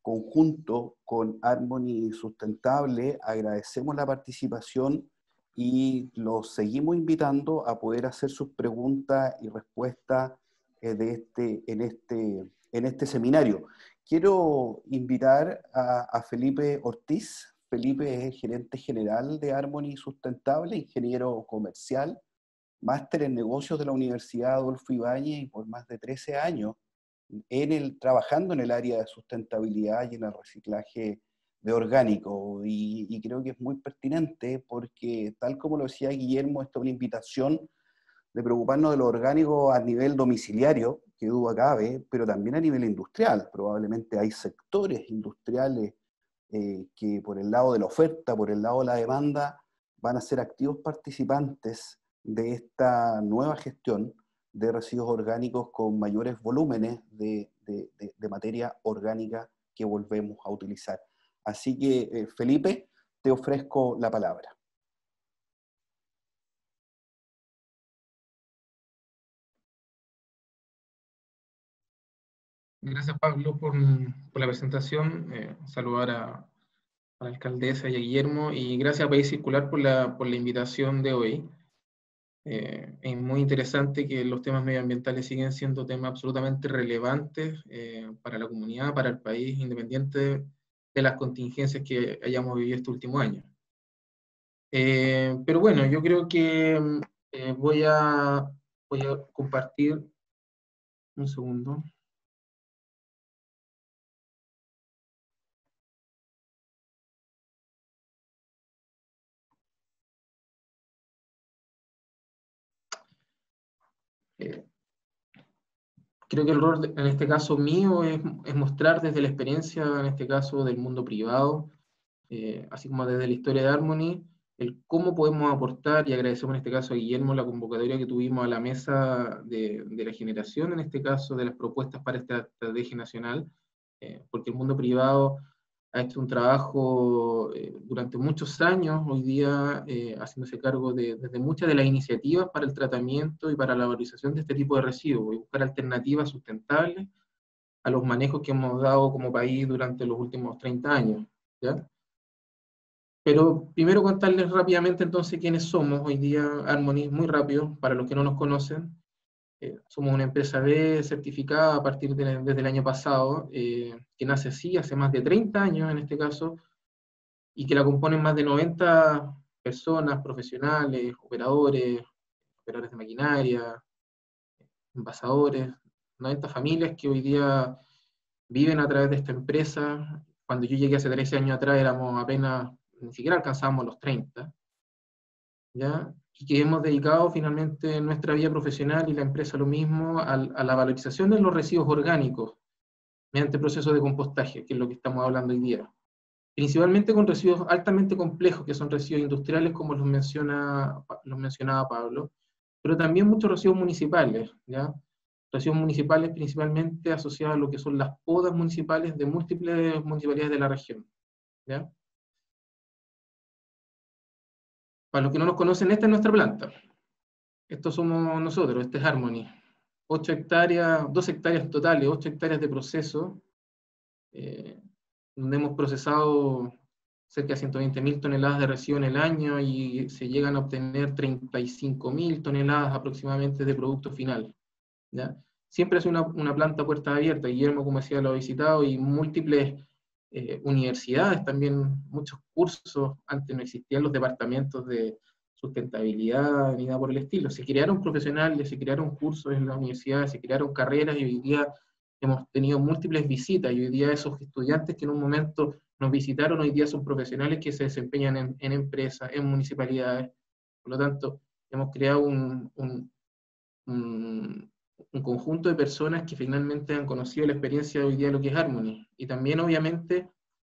Speaker 1: conjunto con Harmony Sustentable agradecemos la participación y los seguimos invitando a poder hacer sus preguntas y respuestas en este seminario. Quiero invitar a Felipe Ortiz. Felipe es gerente general de Harmony Sustentable, ingeniero comercial, máster en negocios de la Universidad Adolfo Ibáñez y por más de 13 años trabajando en el área de sustentabilidad y en el reciclaje de orgánico. Y creo que es muy pertinente porque, tal como lo decía Guillermo, esta es una invitación de preocuparnos de lo orgánico a nivel domiciliario, que duda cabe, pero también a nivel industrial. Probablemente hay sectores industriales que por el lado de la oferta, por el lado de la demanda, van a ser activos participantes de esta nueva gestión de residuos orgánicos con mayores volúmenes de materia orgánica que volvemos a utilizar. Así que, Felipe, te ofrezco la palabra.
Speaker 4: Gracias, Pablo, por la presentación. Saludar a la alcaldesa y a Guillermo, y gracias a País Circular por la invitación de hoy. Es muy interesante que los temas medioambientales siguen siendo temas absolutamente relevantes para la comunidad, para el país, independiente de las contingencias que hayamos vivido este último año. Pero bueno, yo creo que voy a compartir un segundo. Creo que el rol en este caso mío es mostrar desde la experiencia, en este caso del mundo privado, así como desde la historia de Harmony, el cómo podemos aportar, y agradecemos en este caso a Guillermo la convocatoria que tuvimos a la mesa de la generación, en este caso de las propuestas para esta estrategia nacional, porque el mundo privado ha hecho un trabajo durante muchos años, hoy día haciéndose cargo desde muchas de las iniciativas para el tratamiento y para la valorización de este tipo de residuos, y buscar alternativas sustentables a los manejos que hemos dado como país durante los últimos 30 años, ¿ya? Pero primero contarles rápidamente entonces quiénes somos hoy día. Harmony, muy rápido, para los que no nos conocen. Somos una empresa B certificada a partir desde el año pasado, que nace así, hace más de 30 años en este caso, y que la componen más de 90 personas, profesionales, operadores de maquinaria, envasadores, 90 familias que hoy día viven a través de esta empresa. Cuando yo llegué hace 13 años atrás éramos apenas, ni siquiera alcanzábamos los 30, ¿ya? Y que hemos dedicado finalmente nuestra vida profesional y la empresa lo mismo a la valorización de los residuos orgánicos mediante procesos de compostaje, que es lo que estamos hablando hoy día. Principalmente con residuos altamente complejos, que son residuos industriales, como los mencionaba Pablo, pero también muchos residuos municipales, ¿ya? Residuos municipales principalmente asociados a lo que son las podas municipales de múltiples municipalidades de la región, ¿ya? Para los que no nos conocen, esta es nuestra planta. Estos somos nosotros, este es Harmony. 2 hectáreas totales, 8 hectáreas de proceso, donde hemos procesado cerca de 120.000 toneladas de residuos en el año y se llegan a obtener 35.000 toneladas aproximadamente de producto final, ¿ya? Siempre es una planta puerta abierta. Guillermo, como decía, lo ha visitado, y múltiples universidades también, muchos cursos. Antes no existían los departamentos de sustentabilidad ni nada por el estilo. Se crearon profesionales, se crearon cursos en la universidad, se crearon carreras, y hoy día hemos tenido múltiples visitas, y hoy día esos estudiantes que en un momento nos visitaron, hoy día son profesionales que se desempeñan en empresas, en municipalidades. Por lo tanto, hemos creado un conjunto de personas que finalmente han conocido la experiencia de hoy día de lo que es Harmony. Y también, obviamente,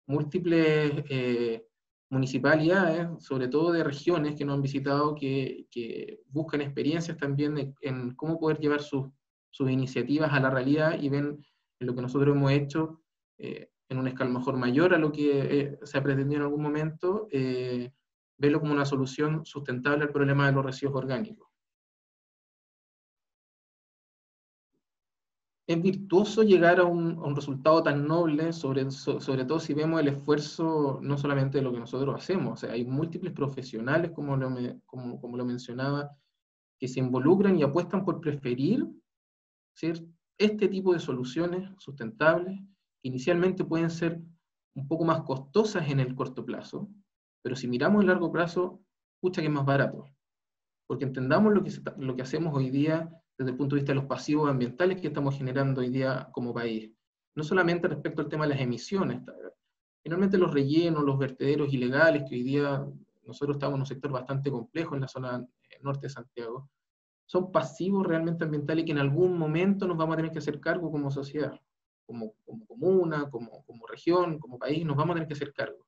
Speaker 4: múltiples municipalidades, sobre todo de regiones que nos han visitado, que buscan experiencias también en cómo poder llevar sus iniciativas a la realidad, y ven en lo que nosotros hemos hecho, en una escala mejor mayor a lo que se ha pretendido en algún momento, verlo como una solución sustentable al problema de los residuos orgánicos. Es virtuoso llegar a un resultado tan noble, sobre todo si vemos el esfuerzo no solamente de lo que nosotros hacemos. O sea, hay múltiples profesionales, como lo mencionaba, que se involucran y apuestan por preferir, ¿sí?, este tipo de soluciones sustentables, que inicialmente pueden ser un poco más costosas en el corto plazo, pero si miramos el largo plazo, pucha que es más barato. Porque entendamos lo que hacemos hoy día desde el punto de vista de los pasivos ambientales que estamos generando hoy día como país. No solamente respecto al tema de las emisiones, finalmente los rellenos, los vertederos ilegales, que hoy día nosotros estamos en un sector bastante complejo en la zona norte de Santiago, son pasivos realmente ambientales que en algún momento nos vamos a tener que hacer cargo como sociedad, como comuna, como región, como país, nos vamos a tener que hacer cargo.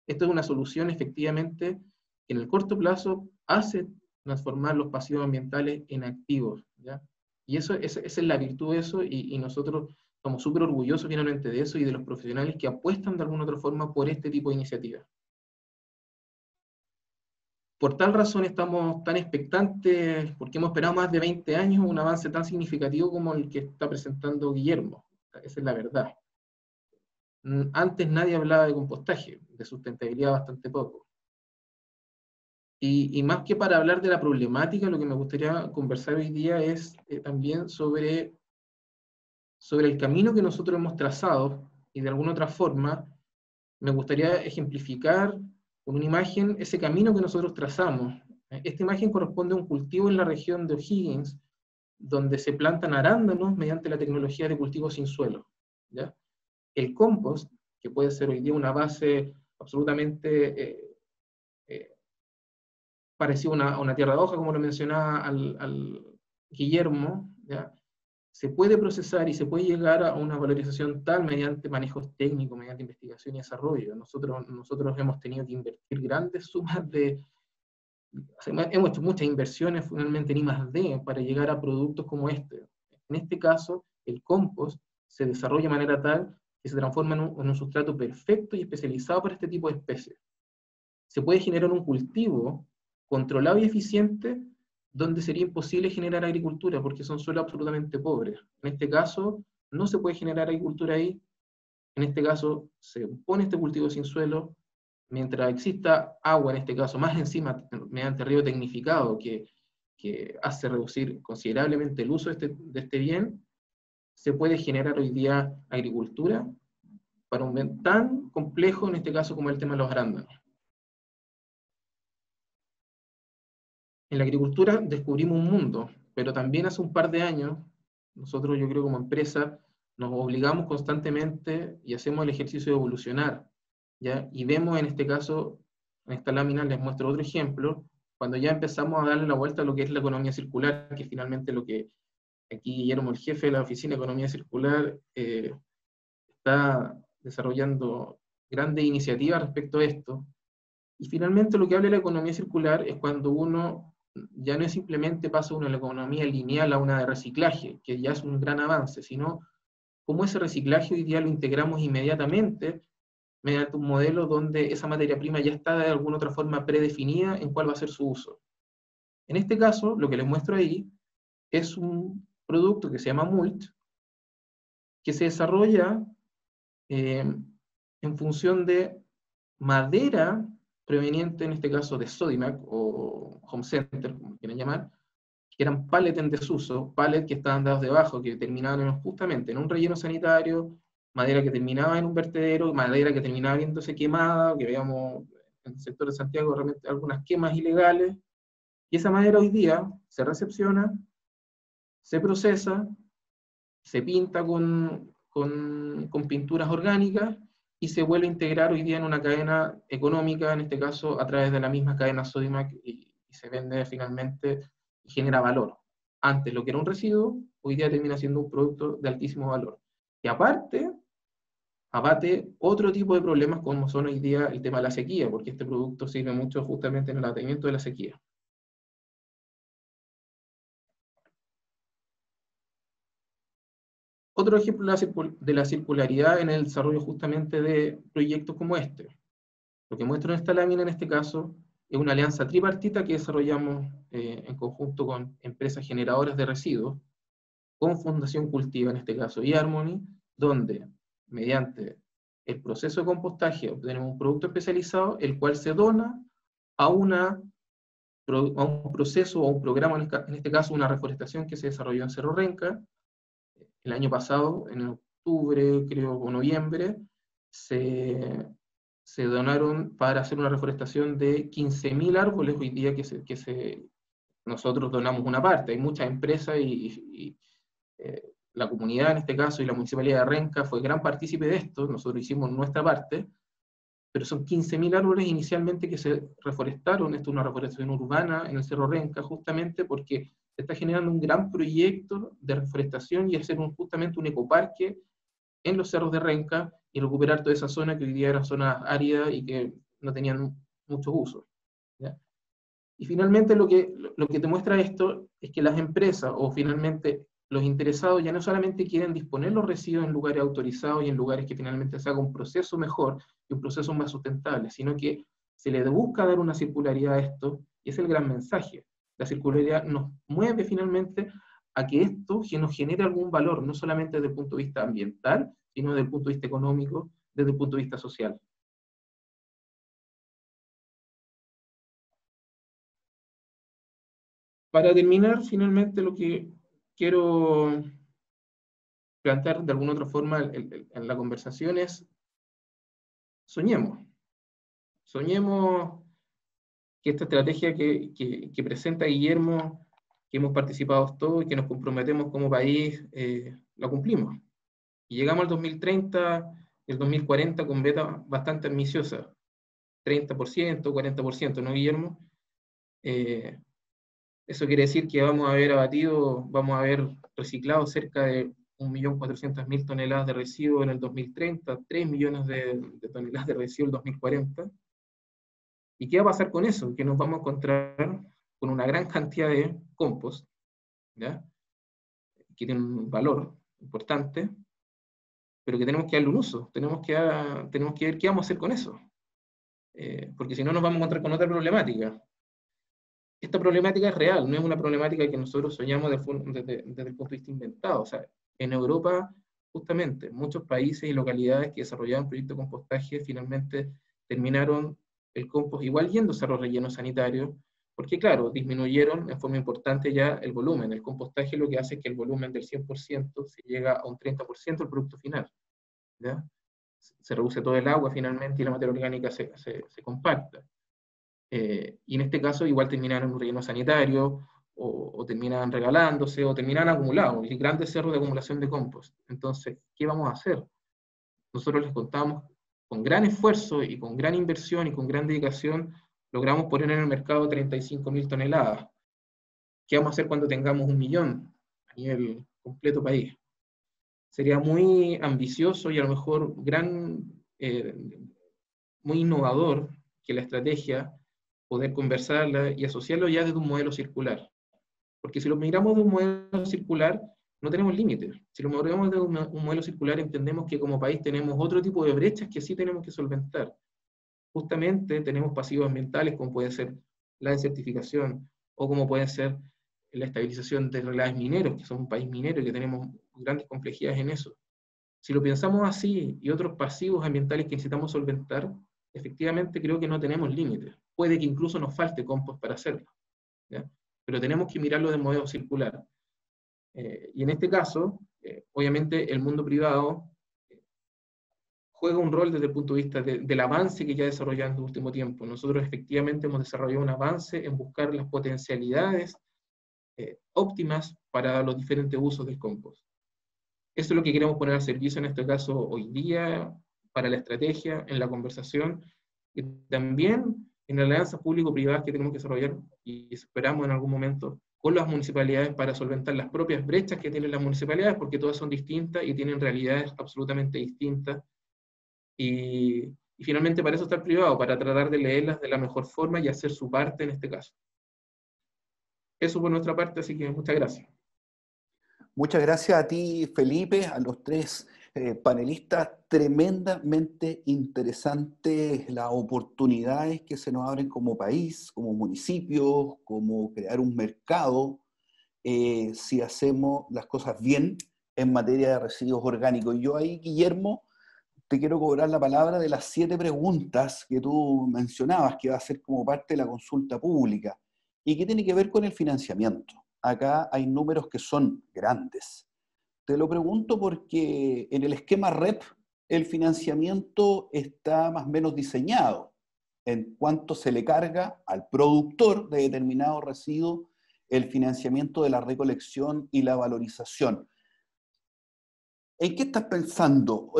Speaker 4: Esto es una solución efectivamente que en el corto plazo hace transformar los pasivos ambientales en activos, ¿ya? Y esa es la virtud de eso, y nosotros estamos súper orgullosos finalmente de eso y de los profesionales que apuestan de alguna otra forma por este tipo de iniciativas. Por tal razón estamos tan expectantes, porque hemos esperado más de 20 años un avance tan significativo como el que está presentando Guillermo. Esa es la verdad. Antes nadie hablaba de compostaje, de sustentabilidad bastante poco. Y más que para hablar de la problemática, lo que me gustaría conversar hoy día es también sobre el camino que nosotros hemos trazado, y de alguna otra forma me gustaría ejemplificar con una imagen ese camino que nosotros trazamos. Esta imagen corresponde a un cultivo en la región de O'Higgins, donde se plantan arándanos mediante la tecnología de cultivo sin suelo, ¿ya? El compost, que puede ser hoy día una base absolutamente parecida a una tierra de hoja, como lo mencionaba al Guillermo, ¿ya?, se puede procesar y se puede llegar a una valorización tal mediante manejos técnicos, mediante investigación y desarrollo. Nosotros hemos tenido que invertir grandes sumas hemos hecho muchas inversiones finalmente en I+D para llegar a productos como este. En este caso, el compost se desarrolla de manera tal que se transforma en un sustrato perfecto y especializado para este tipo de especies. Se puede generar un cultivo controlado y eficiente donde sería imposible generar agricultura porque son suelos absolutamente pobres. En este caso, no se puede generar agricultura ahí. En este caso, se pone este cultivo sin suelo, mientras exista agua, en este caso, más encima, mediante riego tecnificado, que hace reducir considerablemente el uso de este bien, se puede generar hoy día agricultura para un bien tan complejo, en este caso, como el tema de los arándanos. En la agricultura descubrimos un mundo, pero también hace un par de años, nosotros, yo creo, como empresa, nos obligamos constantemente y hacemos el ejercicio de evolucionar, ¿ya? Y vemos en este caso, en esta lámina les muestro otro ejemplo, cuando ya empezamos a darle la vuelta a lo que es la economía circular, que finalmente lo que aquí Guillermo, el jefe de la Oficina de Economía Circular, está desarrollando grandes iniciativas respecto a esto. Y finalmente lo que habla de la economía circular es cuando uno ya no es simplemente pasa una economía lineal a una de reciclaje, que ya es un gran avance, sino cómo ese reciclaje hoy día lo integramos inmediatamente mediante un modelo donde esa materia prima ya está de alguna otra forma predefinida en cuál va a ser su uso. En este caso, lo que les muestro ahí es un producto que se llama mulch, que se desarrolla en función de madera proveniente, en este caso, de Sodimac o Home Center, como quieran llamar, que eran pallet en desuso, pallet que estaban dados debajo, que terminaban justamente en un relleno sanitario, madera que terminaba en un vertedero, madera que terminaba viéndose quemada, que veíamos en el sector de Santiago realmente algunas quemas ilegales, y esa madera hoy día se recepciona, se procesa, se pinta con pinturas orgánicas, y se vuelve a integrar hoy día en una cadena económica, en este caso a través de la misma cadena Sodimac, y se vende finalmente y genera valor. Antes lo que era un residuo, hoy día termina siendo un producto de altísimo valor. Y aparte, abate otro tipo de problemas como son hoy día el tema de la sequía, porque este producto sirve mucho justamente en el abatimiento de la sequía. Otro ejemplo de la circularidad en el desarrollo justamente de proyectos como este. Lo que muestro en esta lámina, en este caso, es una alianza tripartita que desarrollamos en conjunto con empresas generadoras de residuos, con Fundación Cultiva, en este caso, y Harmony, donde, mediante el proceso de compostaje, obtenemos un producto especializado, el cual se dona a un proceso o a un programa, en este caso, una reforestación que se desarrolló en Cerro Renca. El año pasado, en octubre, creo, o noviembre, se donaron para hacer una reforestación de 15.000 árboles hoy día nosotros donamos una parte. Hay muchas empresas y la comunidad en este caso y la Municipalidad de Renca fue gran partícipe de esto, nosotros hicimos nuestra parte, pero son 15.000 árboles inicialmente que se reforestaron. Esto es una reforestación urbana en el Cerro Renca, justamente porque se está generando un gran proyecto de reforestación y hacer justamente un ecoparque en los cerros de Renca y recuperar toda esa zona que hoy día era zona árida y que no tenían mucho uso, ¿ya? Y finalmente lo que te muestra esto es que las empresas o finalmente los interesados ya no solamente quieren disponer los residuos en lugares autorizados y en lugares que finalmente se haga un proceso mejor y un proceso más sustentable, sino que se le busca dar una circularidad a esto, y es el gran mensaje. La circularidad nos mueve finalmente a que esto nos genere algún valor, no solamente desde el punto de vista ambiental, sino desde el punto de vista económico, desde el punto de vista social. Para terminar, finalmente, lo que quiero plantear de alguna otra forma en la conversación es: soñemos. Soñemos que esta estrategia que presenta Guillermo, que hemos participado todos y que nos comprometemos como país, la cumplimos. Y llegamos al 2030, el 2040 con metas bastante ambiciosas, 30%, 40%, ¿no, Guillermo? Eso quiere decir que vamos a haber reciclado cerca de 1.400.000 toneladas de residuos en el 2030, 3 millones de toneladas de residuos en el 2040. ¿Y qué va a pasar con eso? Que nos vamos a encontrar con una gran cantidad de compost, ¿ya? Que tiene un valor importante, pero que tenemos que darle un uso, tenemos que ver qué vamos a hacer con eso, porque si no nos vamos a encontrar con otra problemática. Esta problemática es real, no es una problemática que nosotros soñamos desde el punto de vista inventado. O sea, en Europa, justamente, muchos países y localidades que desarrollaban proyectos de compostaje finalmente terminaron el compost igual yéndose a los rellenos sanitarios, porque claro, disminuyeron en forma importante ya el volumen. El compostaje lo que hace es que el volumen del 100% se llega a un 30% del producto final, ¿ya? Se reduce todo el agua finalmente y la materia orgánica se compacta. Y en este caso igual terminaron en un relleno sanitario, o terminan regalándose, o terminan acumulados, y grandes cerros de acumulación de compost. Entonces, ¿qué vamos a hacer? Nosotros les contamos, con gran esfuerzo y con gran inversión y con gran dedicación, logramos poner en el mercado 35.000 toneladas. ¿Qué vamos a hacer cuando tengamos 1 millón a nivel completo país? Sería muy ambicioso y a lo mejor muy innovador que la estrategia poder conversarla y asociarlo ya desde un modelo circular. Porque si lo miramos de un modelo circular, no tenemos límites. Si lo miramos de un modelo circular, entendemos que como país tenemos otro tipo de brechas que sí tenemos que solventar. Justamente tenemos pasivos ambientales, como puede ser la desertificación, o como puede ser la estabilización de relaves mineros, que somos un país minero y que tenemos grandes complejidades en eso. Si lo pensamos así, y otros pasivos ambientales que necesitamos solventar, efectivamente creo que no tenemos límites. Puede que incluso nos falte compost para hacerlo, ¿ya? Pero tenemos que mirarlo de modo circular. Y en este caso, obviamente el mundo privado juega un rol desde el punto de vista del avance que ya desarrollado en el último tiempo. Nosotros efectivamente hemos desarrollado un avance en buscar las potencialidades óptimas para los diferentes usos del compost. Eso es lo que queremos poner al servicio en este caso hoy día, para la estrategia, en la conversación, y también en la alianza público-privada que tenemos que desarrollar, y esperamos en algún momento, con las municipalidades para solventar las propias brechas que tienen las municipalidades, porque todas son distintas y tienen realidades absolutamente distintas. Y finalmente para eso está el privado, para tratar de leerlas de la mejor forma y hacer su parte en este caso. Eso por nuestra parte, así que muchas gracias.
Speaker 1: Muchas gracias a ti, Felipe, a los tres panelistas. Tremendamente interesantes las oportunidades que se nos abren como país, como municipio, como crear un mercado, si hacemos las cosas bien en materia de residuos orgánicos. Y yo ahí, Guillermo, te quiero cobrar la palabra de las 7 preguntas que tú mencionabas, que va a ser como parte de la consulta pública, y que tiene que ver con el financiamiento. Acá hay números que son grandes. Te lo pregunto porque en el esquema REP el financiamiento está más o menos diseñado en cuanto se le carga al productor de determinado residuo el financiamiento de la recolección y la valorización. ¿En qué estás pensando?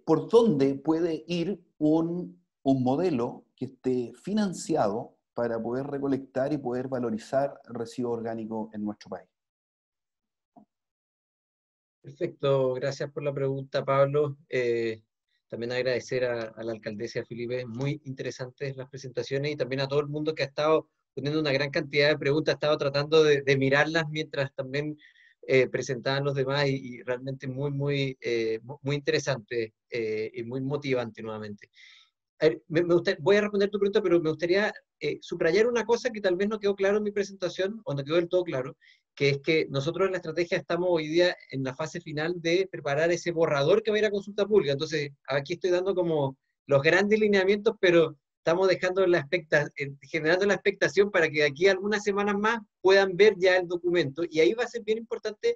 Speaker 1: ¿Por dónde puede ir un modelo que esté financiado para poder recolectar y poder valorizar residuos orgánicos en nuestro país?
Speaker 2: Perfecto, gracias por la pregunta, Pablo. También agradecer a la alcaldesa Felipe, muy interesantes las presentaciones, y también a todo el mundo que ha estado poniendo una gran cantidad de preguntas, ha estado tratando de mirarlas mientras también presentaban los demás, y realmente muy interesante y muy motivante nuevamente. A ver, voy a responder tu pregunta, pero me gustaría subrayar una cosa que tal vez no quedó claro en mi presentación, o no quedó del todo claro, que es que nosotros en la estrategia estamos hoy día en la fase final de preparar ese borrador que va a ir a consulta pública. Entonces, aquí estoy dando como los grandes lineamientos, pero estamos dejando generando la expectación para que de aquí a algunas semanas más puedan ver ya el documento, y ahí va a ser bien importante.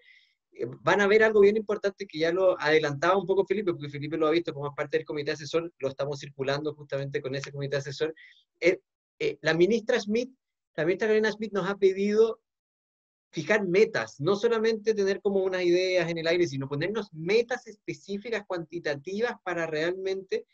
Speaker 2: Van a ver algo bien importante que ya lo adelantaba un poco Felipe, porque Felipe lo ha visto como parte del comité asesor, lo estamos circulando justamente con ese comité asesor. La ministra Carolina Smith nos ha pedido fijar metas, no solamente tener como unas ideas en el aire, sino ponernos metas específicas, cuantitativas, para realmente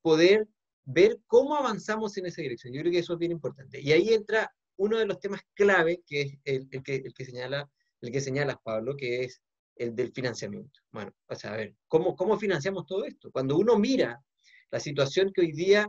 Speaker 2: poder ver cómo avanzamos en esa dirección. Yo creo que eso es bien importante. Y ahí entra uno de los temas clave, que es el que señalas, Pablo, que es el del financiamiento. Bueno, o sea, a ver, ¿cómo financiamos todo esto? Cuando uno mira la situación que hoy día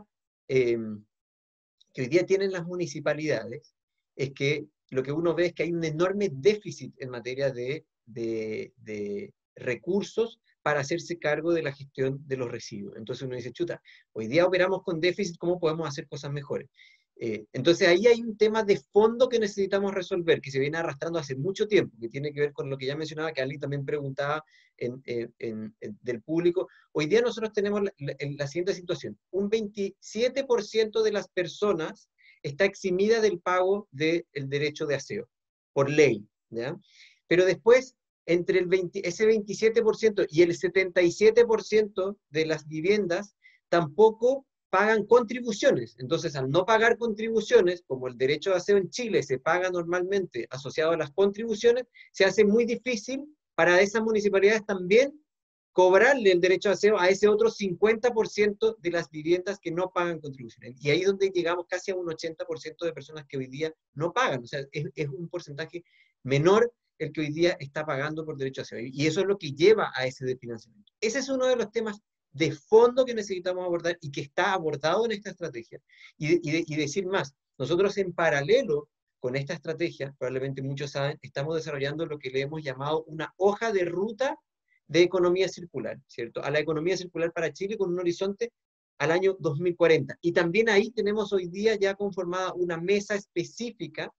Speaker 2: tienen las municipalidades, es que lo que uno ve es que hay un enorme déficit en materia de recursos para hacerse cargo de la gestión de los residuos. Entonces uno dice, chuta, hoy día operamos con déficit, ¿cómo podemos hacer cosas mejores? Entonces ahí hay un tema de fondo que necesitamos resolver, que se viene arrastrando hace mucho tiempo, que tiene que ver con lo que ya mencionaba, que Ali también preguntaba del público. Hoy día nosotros tenemos la siguiente situación: un 27% de las personas está eximida del pago del derecho de aseo, por ley, ¿ya? Pero después, entre ese 27% y el 77% de las viviendas tampoco pagan contribuciones. Entonces, al no pagar contribuciones, como el derecho de aseo en Chile se paga normalmente asociado a las contribuciones, se hace muy difícil para esas municipalidades también cobrarle el derecho de aseo a ese otro 50% de las viviendas que no pagan contribuciones. Y ahí es donde llegamos casi a un 80% de personas que hoy día no pagan. O sea, es un porcentaje menor el que hoy día está pagando por derecho a aseo. Y eso es lo que lleva a ese desfinanciamiento. Ese es uno de los temas de fondo que necesitamos abordar y que está abordado en esta estrategia. Y decir más, nosotros en paralelo con esta estrategia, probablemente muchos saben, estamos desarrollando lo que le hemos llamado una hoja de ruta de economía circular, ¿cierto? A la economía circular para Chile, con un horizonte al año 2040. Y también ahí tenemos hoy día ya conformada una mesa específica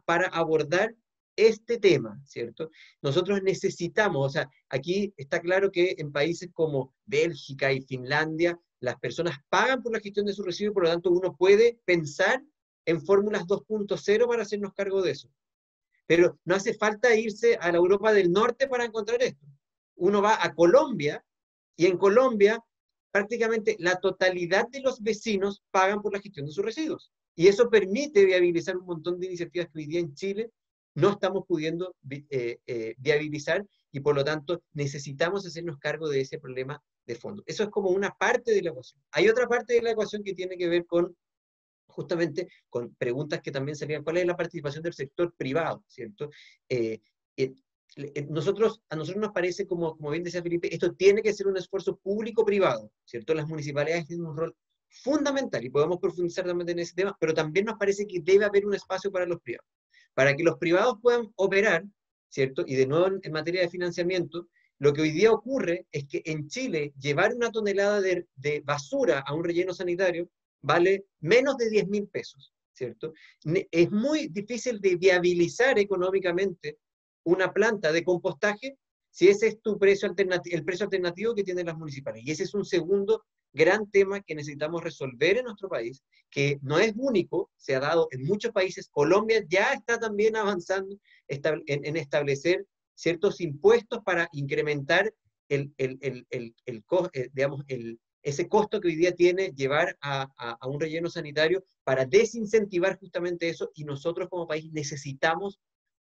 Speaker 2: para abordar este tema, ¿cierto? Nosotros necesitamos, o sea, aquí está claro que en países como Bélgica y Finlandia, las personas pagan por la gestión de su residuo, por lo tanto uno puede pensar en fórmulas 2.0 para hacernos cargo de eso. Pero no hace falta irse a la Europa del Norte para encontrar esto. Uno va a Colombia, y en Colombia prácticamente la totalidad de los vecinos pagan por la gestión de sus residuos. Y eso permite viabilizar un montón de iniciativas que hoy día en Chile no estamos pudiendo viabilizar, y por lo tanto necesitamos hacernos cargo de ese problema de fondo. Eso es como una parte de la ecuación. Hay otra parte de la ecuación que tiene que ver con, justamente, con preguntas que también salían. ¿Cuál es la participación del sector privado? ¿Cierto? A nosotros nos parece, como bien decía Felipe, esto tiene que ser un esfuerzo público-privado, ¿cierto? Las municipalidades tienen un rol fundamental, y podemos profundizar también en ese tema, pero también nos parece que debe haber un espacio para los privados. Para que los privados puedan operar, ¿cierto? Y de nuevo en materia de financiamiento, lo que hoy día ocurre es que en Chile llevar una tonelada de basura a un relleno sanitario vale menos de 10.000 pesos, ¿cierto? Es muy difícil de viabilizar económicamente una planta de compostaje si ese es tu precio alternativo, el precio alternativo que tienen las municipales. Y ese es un segundo gran tema que necesitamos resolver en nuestro país, que no es único, se ha dado en muchos países. Colombia ya está también avanzando en establecer ciertos impuestos para incrementar ese costo que hoy día tiene llevar a un relleno sanitario, para desincentivar justamente eso, y nosotros como país necesitamos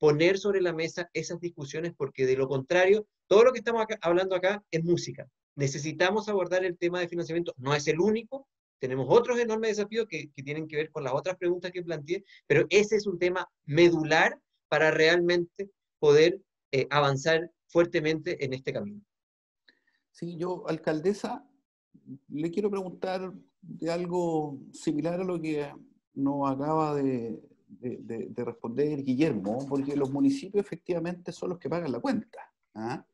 Speaker 2: poner sobre la mesa esas discusiones, porque de lo contrario, todo lo que estamos hablando acá es música. Necesitamos abordar el tema de financiamiento, no es el único, tenemos otros enormes desafíos que tienen que ver con las otras preguntas que planteé, pero ese es un tema medular para realmente poder avanzar fuertemente en este camino.
Speaker 1: Sí, yo, alcaldesa, le quiero preguntar de algo similar a lo que nos acaba de responder Guillermo, porque los municipios efectivamente son los que pagan la cuenta, ¿ah?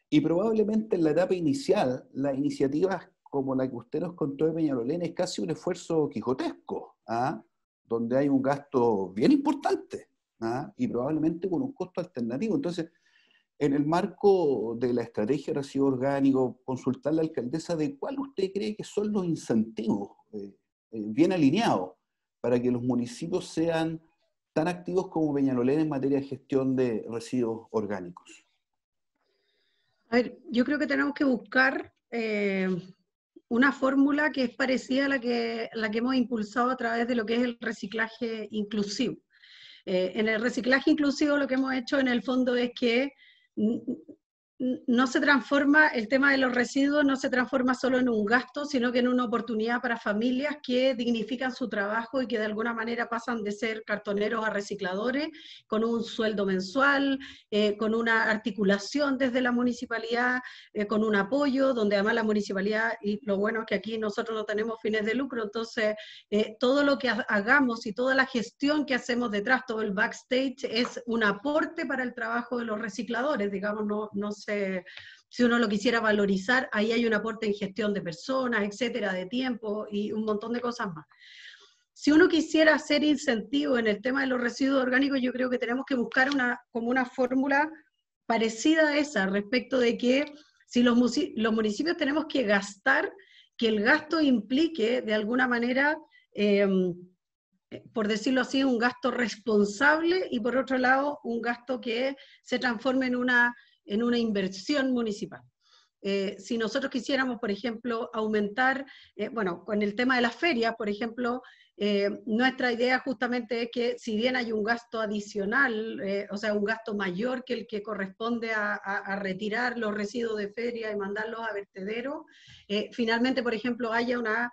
Speaker 1: Y probablemente en la etapa inicial, las iniciativas como la que usted nos contó de Peñalolén es casi un esfuerzo quijotesco, ¿ah? Donde hay un gasto bien importante, ¿ah? Y probablemente con un costo alternativo. Entonces, en el marco de la estrategia de residuo orgánico, consultar a la alcaldesa de cuál usted cree que son los incentivos bien alineados para que los municipios sean tan activos como Peñalolén en materia de gestión de residuos orgánicos.
Speaker 3: A ver, yo creo que tenemos que buscar una fórmula que es parecida a la que hemos impulsado a través de lo que es el reciclaje inclusivo. En el reciclaje inclusivo lo que hemos hecho en el fondo es que no se transforma, el tema de los residuos no se transforma solo en un gasto, sino que en una oportunidad para familias que dignifican su trabajo y que de alguna manera pasan de ser cartoneros a recicladores, con un sueldo mensual, con una articulación desde la municipalidad, con un apoyo, donde además la municipalidad, y lo bueno es que aquí nosotros no tenemos fines de lucro, entonces todo lo que hagamos y toda la gestión que hacemos detrás, todo el backstage, es un aporte para el trabajo de los recicladores, digamos, no sé, si uno lo quisiera valorizar, ahí hay un aporte en gestión de personas, etcétera, de tiempo y un montón de cosas más. Si uno quisiera hacer incentivo en el tema de los residuos orgánicos, yo creo que tenemos que buscar como una fórmula parecida a esa, respecto de que si los municipios tenemos que gastar, que el gasto implique de alguna manera, por decirlo así, un gasto responsable, y por otro lado, un gasto que se transforme en una inversión municipal. Si nosotros quisiéramos, por ejemplo, aumentar, bueno, con el tema de las ferias, por ejemplo, nuestra idea justamente es que si bien hay un gasto adicional, o sea, un gasto mayor que el que corresponde a retirar los residuos de feria y mandarlos a vertedero, finalmente, por ejemplo, haya una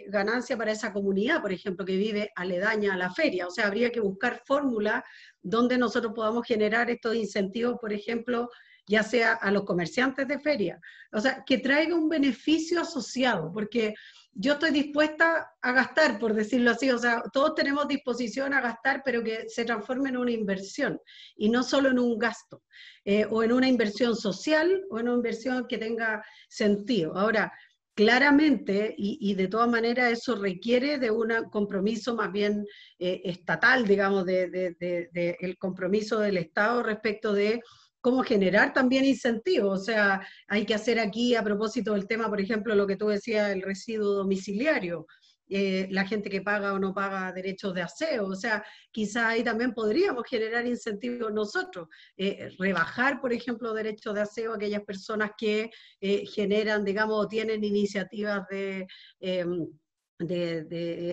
Speaker 3: ganancia para esa comunidad, por ejemplo, que vive aledaña a la feria. O sea, habría que buscar fórmulas donde nosotros podamos generar estos incentivos, por ejemplo, ya sea a los comerciantes de feria, o sea, que traiga un beneficio asociado, porque yo estoy dispuesta a gastar, por decirlo así, o sea, todos tenemos disposición a gastar, pero que se transforme en una inversión, y no solo en un gasto, o en una inversión social, o en una inversión que tenga sentido. Ahora, claramente, y de todas maneras eso requiere de un compromiso más bien estatal, digamos, el compromiso del Estado respecto de cómo generar también incentivos. O sea, hay que hacer aquí, a propósito del tema, por ejemplo, lo que tú decías, el residuo domiciliario, la gente que paga o no paga derechos de aseo. O sea, quizá ahí también podríamos generar incentivos nosotros, rebajar, por ejemplo, derechos de aseo a aquellas personas que generan, digamos, tienen iniciativas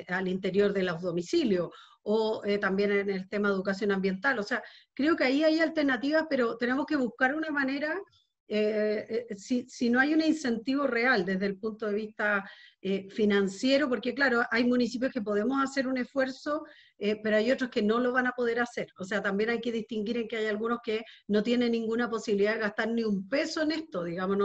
Speaker 3: al interior de los domicilios, o también en el tema de educación ambiental. O sea, creo que ahí hay alternativas, pero tenemos que buscar una manera, si no hay un incentivo real desde el punto de vista financiero, porque claro, hay municipios que podemos hacer un esfuerzo, pero hay otros que no lo van a poder hacer. O sea, también hay que distinguir en que hay algunos que no tienen ninguna posibilidad de gastar ni un peso en esto, digamos,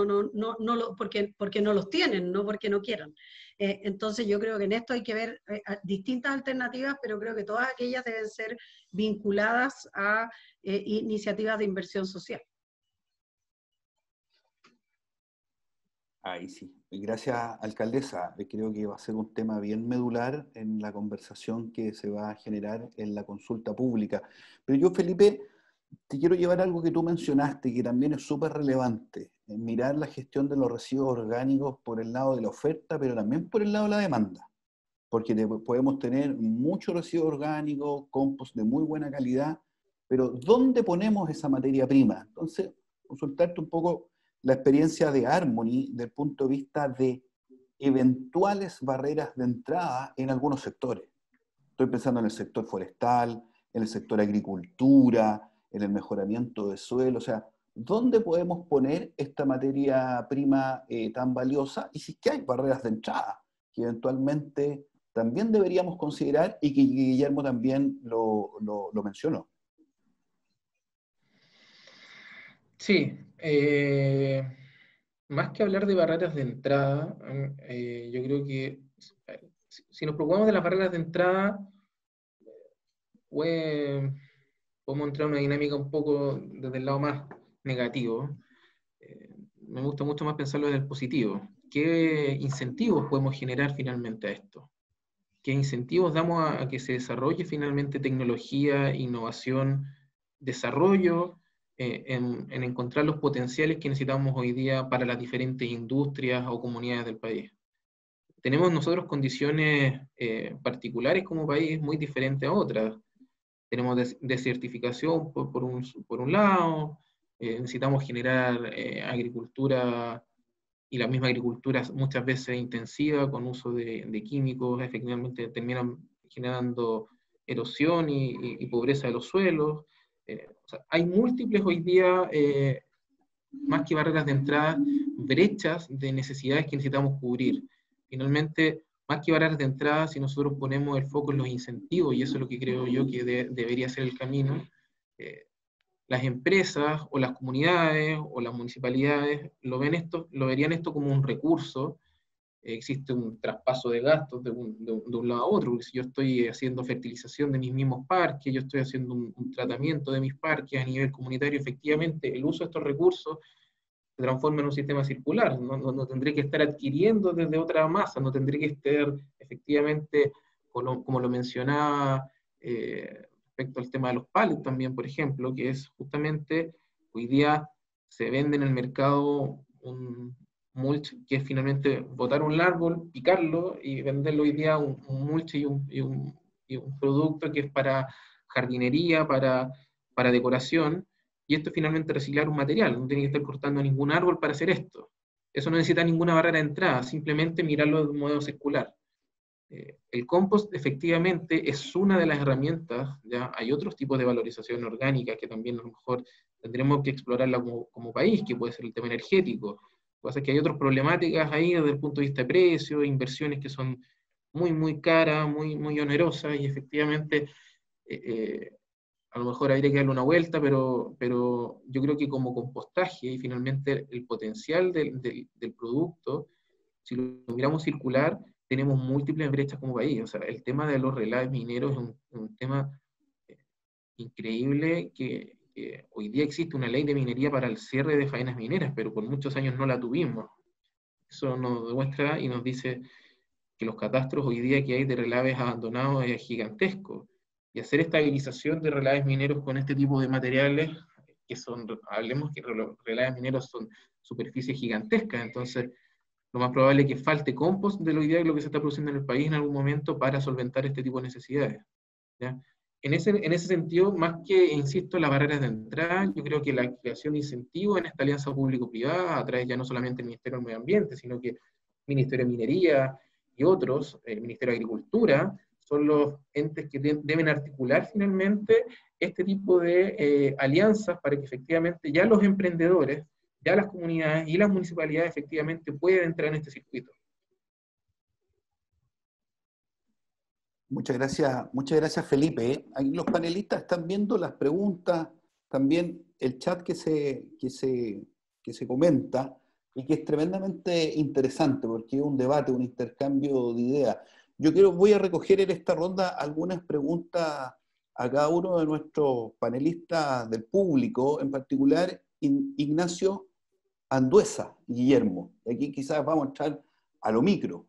Speaker 3: porque no los tienen, no porque no quieran. Entonces yo creo que en esto hay que ver distintas alternativas, pero creo que todas aquellas deben ser vinculadas a iniciativas de inversión social.
Speaker 1: Ahí sí. Gracias, alcaldesa. Creo que va a ser un tema bien medular en la conversación que se va a generar en la consulta pública. Pero yo, Felipe, te quiero llevar a algo que tú mencionaste, que también es súper relevante. Mirar la gestión de los residuos orgánicos por el lado de la oferta, pero también por el lado de la demanda. Porque podemos tener mucho residuo orgánico, compost de muy buena calidad, pero ¿dónde ponemos esa materia prima? Entonces, consultarte un poco la experiencia de Harmony desde el punto de vista de eventuales barreras de entrada en algunos sectores. Estoy pensando en el sector forestal, en el sector agricultura, en el mejoramiento de suelo. O sea, ¿dónde podemos poner esta materia prima tan valiosa? Y si es que hay barreras de entrada que eventualmente también deberíamos considerar y que Guillermo también lo mencionó.
Speaker 4: Sí, más que hablar de barreras de entrada, yo creo que si nos preocupamos de las barreras de entrada, podemos entrar en una dinámica un poco desde el lado más negativo. Me gusta mucho más pensarlo desde el positivo. ¿Qué incentivos podemos generar finalmente a esto? ¿Qué incentivos damos a que se desarrolle finalmente tecnología, innovación, desarrollo, en encontrar los potenciales que necesitamos hoy día para las diferentes industrias o comunidades del país? Tenemos nosotros condiciones particulares como país muy diferentes a otras. Tenemos desertificación por un lado, necesitamos generar agricultura, y la misma agricultura muchas veces intensiva, con uso de químicos, efectivamente terminan generando erosión y pobreza de los suelos. O sea, hay múltiples hoy día, más que barreras de entrada, brechas de necesidades que necesitamos cubrir. Finalmente, más que barreras de entrada, si nosotros ponemos el foco en los incentivos, y eso es lo que creo yo que debería ser el camino, las empresas o las comunidades o las municipalidades lo verían esto como un recurso. Existe un traspaso de gastos de un lado a otro, porque si yo estoy haciendo fertilización de mis mismos parques, yo estoy haciendo un tratamiento de mis parques a nivel comunitario, efectivamente el uso de estos recursos se transforma en un sistema circular. No tendré que estar adquiriendo desde otra masa, no tendré que estar efectivamente, como lo mencionaba, respecto al tema de los pallets también, por ejemplo, que es justamente, hoy día se vende en el mercado un mulch, que es finalmente botar un árbol, picarlo y venderlo hoy día un mulch y un producto que es para jardinería, para decoración, y esto es finalmente reciclar un material, no tiene que estar cortando ningún árbol para hacer esto. Eso no necesita ninguna barrera de entrada, simplemente mirarlo de un modo circular. El compost efectivamente es una de las herramientas. Ya hay otros tipos de valorización orgánica que también a lo mejor tendremos que explorarla como país, que puede ser el tema energético. Lo que pasa es que hay otras problemáticas ahí desde el punto de vista de precio, inversiones que son muy, muy caras, muy, muy onerosas, y efectivamente a lo mejor habría que darle una vuelta, pero yo creo que como compostaje y finalmente el potencial del producto, si lo miramos circular, tenemos múltiples brechas como país. O sea, el tema de los relaves mineros es un tema increíble, que hoy día existe una ley de minería para el cierre de faenas mineras, pero por muchos años no la tuvimos. Eso nos demuestra y nos dice que los catastros hoy día que hay de relaves abandonados es gigantesco. Y hacer estabilización de relaves mineros con este tipo de materiales, que son, hablemos que los relaves mineros son superficies gigantescas, entonces lo más probable es que falte compost de lo que se está produciendo en el país en algún momento para solventar este tipo de necesidades. ¿Ya? En ese sentido, más que, insisto, las barreras de entrada, yo creo que la creación de incentivos en esta alianza público-privada, a través ya no solamente del Ministerio del Medio Ambiente, sino que el Ministerio de Minería y otros, el Ministerio de Agricultura, son los entes que deben articular finalmente este tipo de alianzas para que efectivamente ya los emprendedores, ya las comunidades y las municipalidades efectivamente puedan entrar en este circuito.
Speaker 1: Muchas gracias Felipe. Ahí los panelistas están viendo las preguntas, también el chat que se comenta y que es tremendamente interesante porque es un debate, un intercambio de ideas. Voy a recoger en esta ronda algunas preguntas a cada uno de nuestros panelistas del público, en particular Ignacio Andueza, Guillermo. Aquí quizás vamos a entrar a lo micro.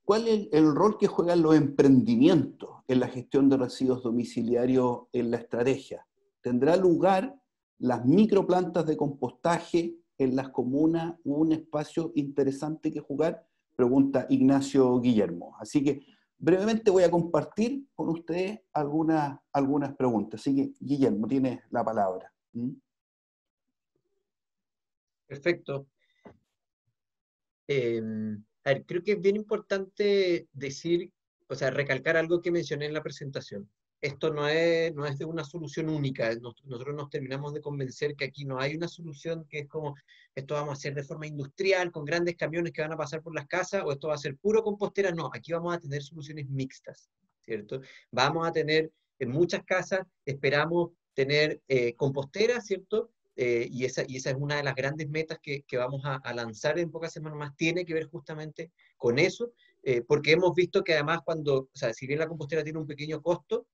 Speaker 1: ¿Cuál es el rol que juegan los emprendimientos en la gestión de residuos domiciliarios en la estrategia? ¿Tendrá lugar las microplantas de compostaje en las comunas un espacio interesante que jugar? Pregunta Ignacio Guillermo. Así que brevemente voy a compartir con ustedes algunas preguntas. Así que Guillermo, tienes la palabra.
Speaker 2: Perfecto. A ver, creo que es bien importante decir, o sea, recalcar algo que mencioné en la presentación. Esto no es de una solución única. Nosotros nos terminamos de convencer que aquí no hay una solución que es como, esto vamos a hacer de forma industrial, con grandes camiones que van a pasar por las casas, o esto va a ser puro compostera. No, aquí vamos a tener soluciones mixtas, ¿cierto? Vamos a tener, en muchas casas, esperamos tener composteras, ¿cierto? Y esa es una de las grandes metas que vamos a lanzar en pocas semanas más, tiene que ver justamente con eso, porque hemos visto que además o sea, si bien la compostera tiene un pequeño costo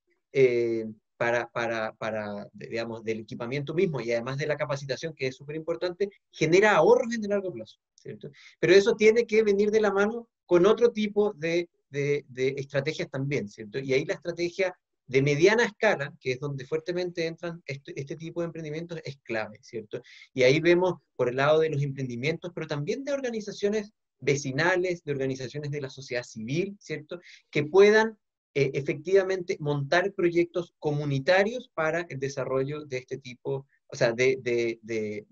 Speaker 2: digamos, del equipamiento mismo y además de la capacitación, que es súper importante, genera ahorros en el largo plazo, ¿cierto? Pero eso tiene que venir de la mano con otro tipo de estrategias también, ¿cierto? Y ahí la estrategia de mediana escala, que es donde fuertemente entran este tipo de emprendimientos, es clave, ¿cierto? Y ahí vemos por el lado de los emprendimientos, pero también de organizaciones vecinales, de organizaciones de la sociedad civil, ¿cierto? Que puedan efectivamente montar proyectos comunitarios para el desarrollo de este tipo, o sea, de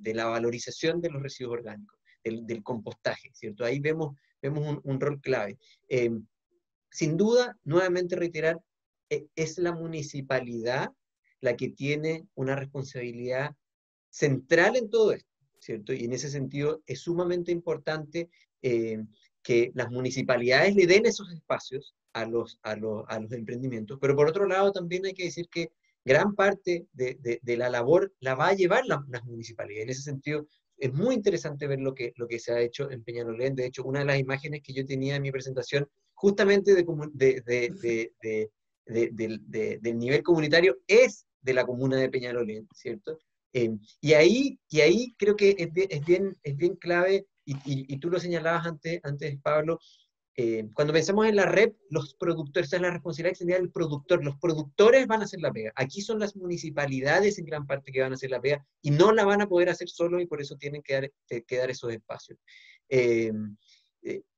Speaker 2: la valorización de los residuos orgánicos, del compostaje, ¿cierto? Ahí vemos un rol clave. Sin duda, nuevamente reiterar, es la municipalidad la que tiene una responsabilidad central en todo esto, ¿cierto? Y en ese sentido es sumamente importante que las municipalidades le den esos espacios a los emprendimientos, pero por otro lado también hay que decir que gran parte de la labor la va a llevar las municipalidades. En ese sentido, es muy interesante ver lo que se ha hecho en Peñalolén. De hecho, una de las imágenes que yo tenía en mi presentación, justamente del nivel comunitario, es de la comuna de Peñalolén, ¿cierto? Y ahí creo que es bien clave, y tú lo señalabas antes Pablo, cuando pensamos en la red, los productores, esa es la responsabilidad extendida del productor, los productores van a hacer la pega. Aquí son las municipalidades en gran parte que van a hacer la pega, y no la van a poder hacer solo, y por eso tienen que dar esos espacios.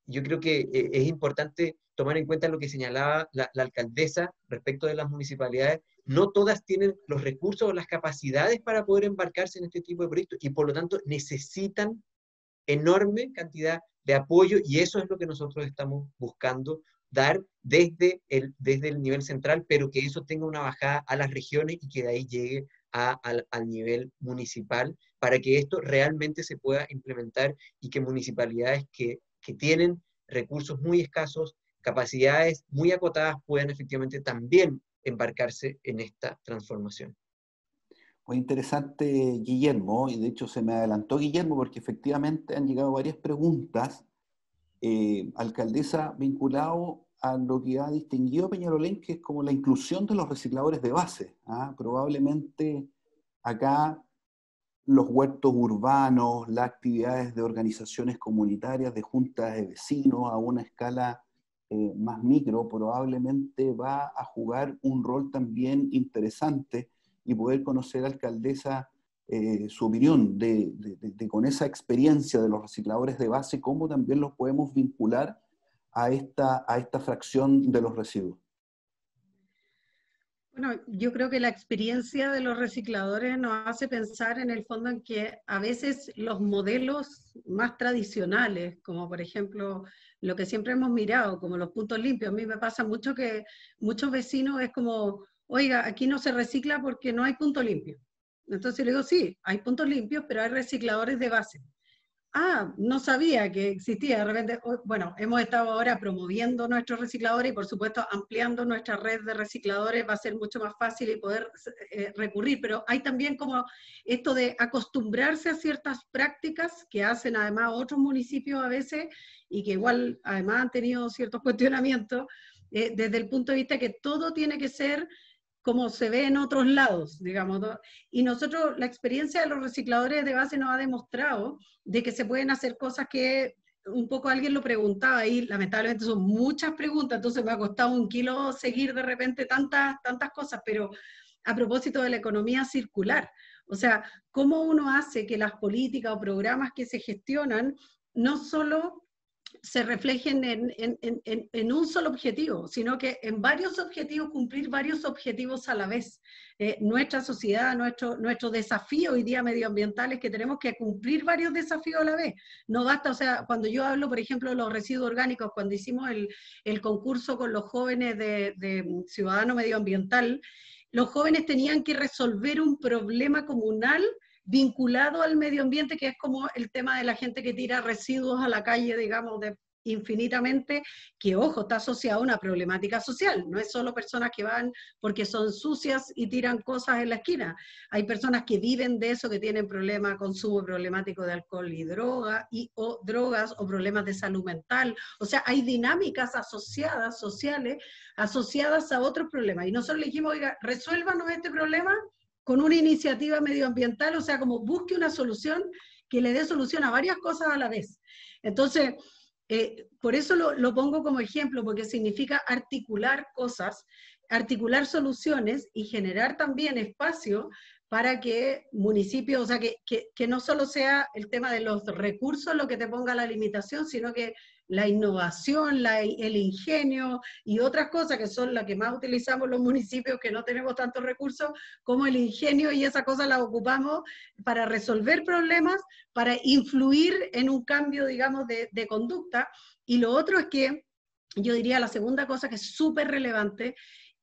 Speaker 2: Yo creo que es importante tomar en cuenta lo que señalaba la alcaldesa respecto de las municipalidades. No todas tienen los recursos o las capacidades para poder embarcarse en este tipo de proyectos, y por lo tanto necesitan enorme cantidad de apoyo, y eso es lo que nosotros estamos buscando dar desde el nivel central, pero que eso tenga una bajada a las regiones y que de ahí llegue al nivel municipal, para que esto realmente se pueda implementar y que municipalidades que tienen recursos muy escasos, capacidades muy acotadas, puedan efectivamente también embarcarse en esta transformación.
Speaker 1: Muy interesante, Guillermo, y de hecho se me adelantó Guillermo porque efectivamente han llegado varias preguntas, alcaldesa, vinculado a lo que ha distinguido a Peñalolén, que es como la inclusión de los recicladores de base. Probablemente acá los huertos urbanos, las actividades de organizaciones comunitarias, de juntas de vecinos a una escala más micro, probablemente va a jugar un rol también interesante, y poder conocer, alcaldesa, su opinión con esa experiencia de los recicladores de base, cómo también los podemos vincular a esta fracción de los residuos.
Speaker 3: Bueno, yo creo que la experiencia de los recicladores nos hace pensar en el fondo en que a veces los modelos más tradicionales, como por ejemplo lo que siempre hemos mirado, como los puntos limpios, a mí me pasa mucho que muchos vecinos es como, oiga, aquí no se recicla porque no hay punto limpio. Entonces le digo, sí, hay puntos limpios, pero hay recicladores de base. Ah, no sabía que existía. De repente, bueno, hemos estado ahora promoviendo nuestros recicladores y por supuesto ampliando nuestra red de recicladores va a ser mucho más fácil y poder recurrir, pero hay también como esto de acostumbrarse a ciertas prácticas que hacen además otros municipios a veces y que igual además han tenido ciertos cuestionamientos desde el punto de vista que todo tiene que ser como se ve en otros lados, digamos, ¿no? Y nosotros, la experiencia de los recicladores de base nos ha demostrado de que se pueden hacer cosas que un poco alguien lo preguntaba y lamentablemente son muchas preguntas, entonces me ha costado un kilo seguir de repente tantas cosas, pero a propósito de la economía circular, o sea, cómo uno hace que las políticas o programas que se gestionan no solo se reflejen en un solo objetivo, sino que en varios objetivos, cumplir varios objetivos a la vez. Nuestra sociedad, nuestro desafío hoy día medioambiental es que tenemos que cumplir varios desafíos a la vez. No basta, o sea, cuando yo hablo, por ejemplo, de los residuos orgánicos, cuando hicimos el concurso con los jóvenes de Ciudadano Medioambiental, los jóvenes tenían que resolver un problema comunal vinculado al medio ambiente, que es como el tema de la gente que tira residuos a la calle, digamos, infinitamente, que ojo, está asociado a una problemática social, no es solo personas que van porque son sucias y tiran cosas en la esquina, hay personas que viven de eso, que tienen problemas, consumo problemático de alcohol y o drogas, o problemas de salud mental, o sea, hay dinámicas asociadas, sociales, asociadas a otros problemas, y nosotros le dijimos, oiga, resuélvanos este problema con una iniciativa medioambiental, o sea, como busque una solución que le dé solución a varias cosas a la vez. Entonces, por eso lo pongo como ejemplo, porque significa articular cosas, articular soluciones y generar también espacio para que municipios, o sea, que no solo sea el tema de los recursos lo que te ponga la limitación, sino que la innovación, el ingenio y otras cosas que son las que más utilizamos los municipios que no tenemos tantos recursos, como el ingenio, y esas cosas las ocupamos para resolver problemas, para influir en un cambio, digamos, de conducta. Y lo otro es que, yo diría la segunda cosa que es súper relevante,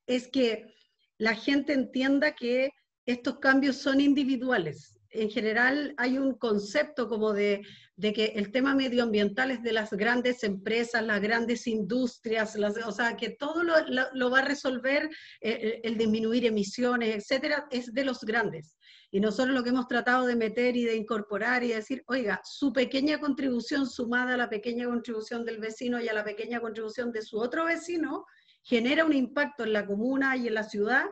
Speaker 3: es que la gente entienda que estos cambios son individuales. En general hay un concepto como de que el tema medioambiental es de las grandes empresas, las grandes industrias, o sea, que todo lo va a resolver el disminuir emisiones, etcétera, es de los grandes. Y nosotros lo que hemos tratado de meter y de incorporar y decir, oiga, su pequeña contribución sumada a la pequeña contribución del vecino y a la pequeña contribución de su otro vecino, genera un impacto en la comuna y en la ciudad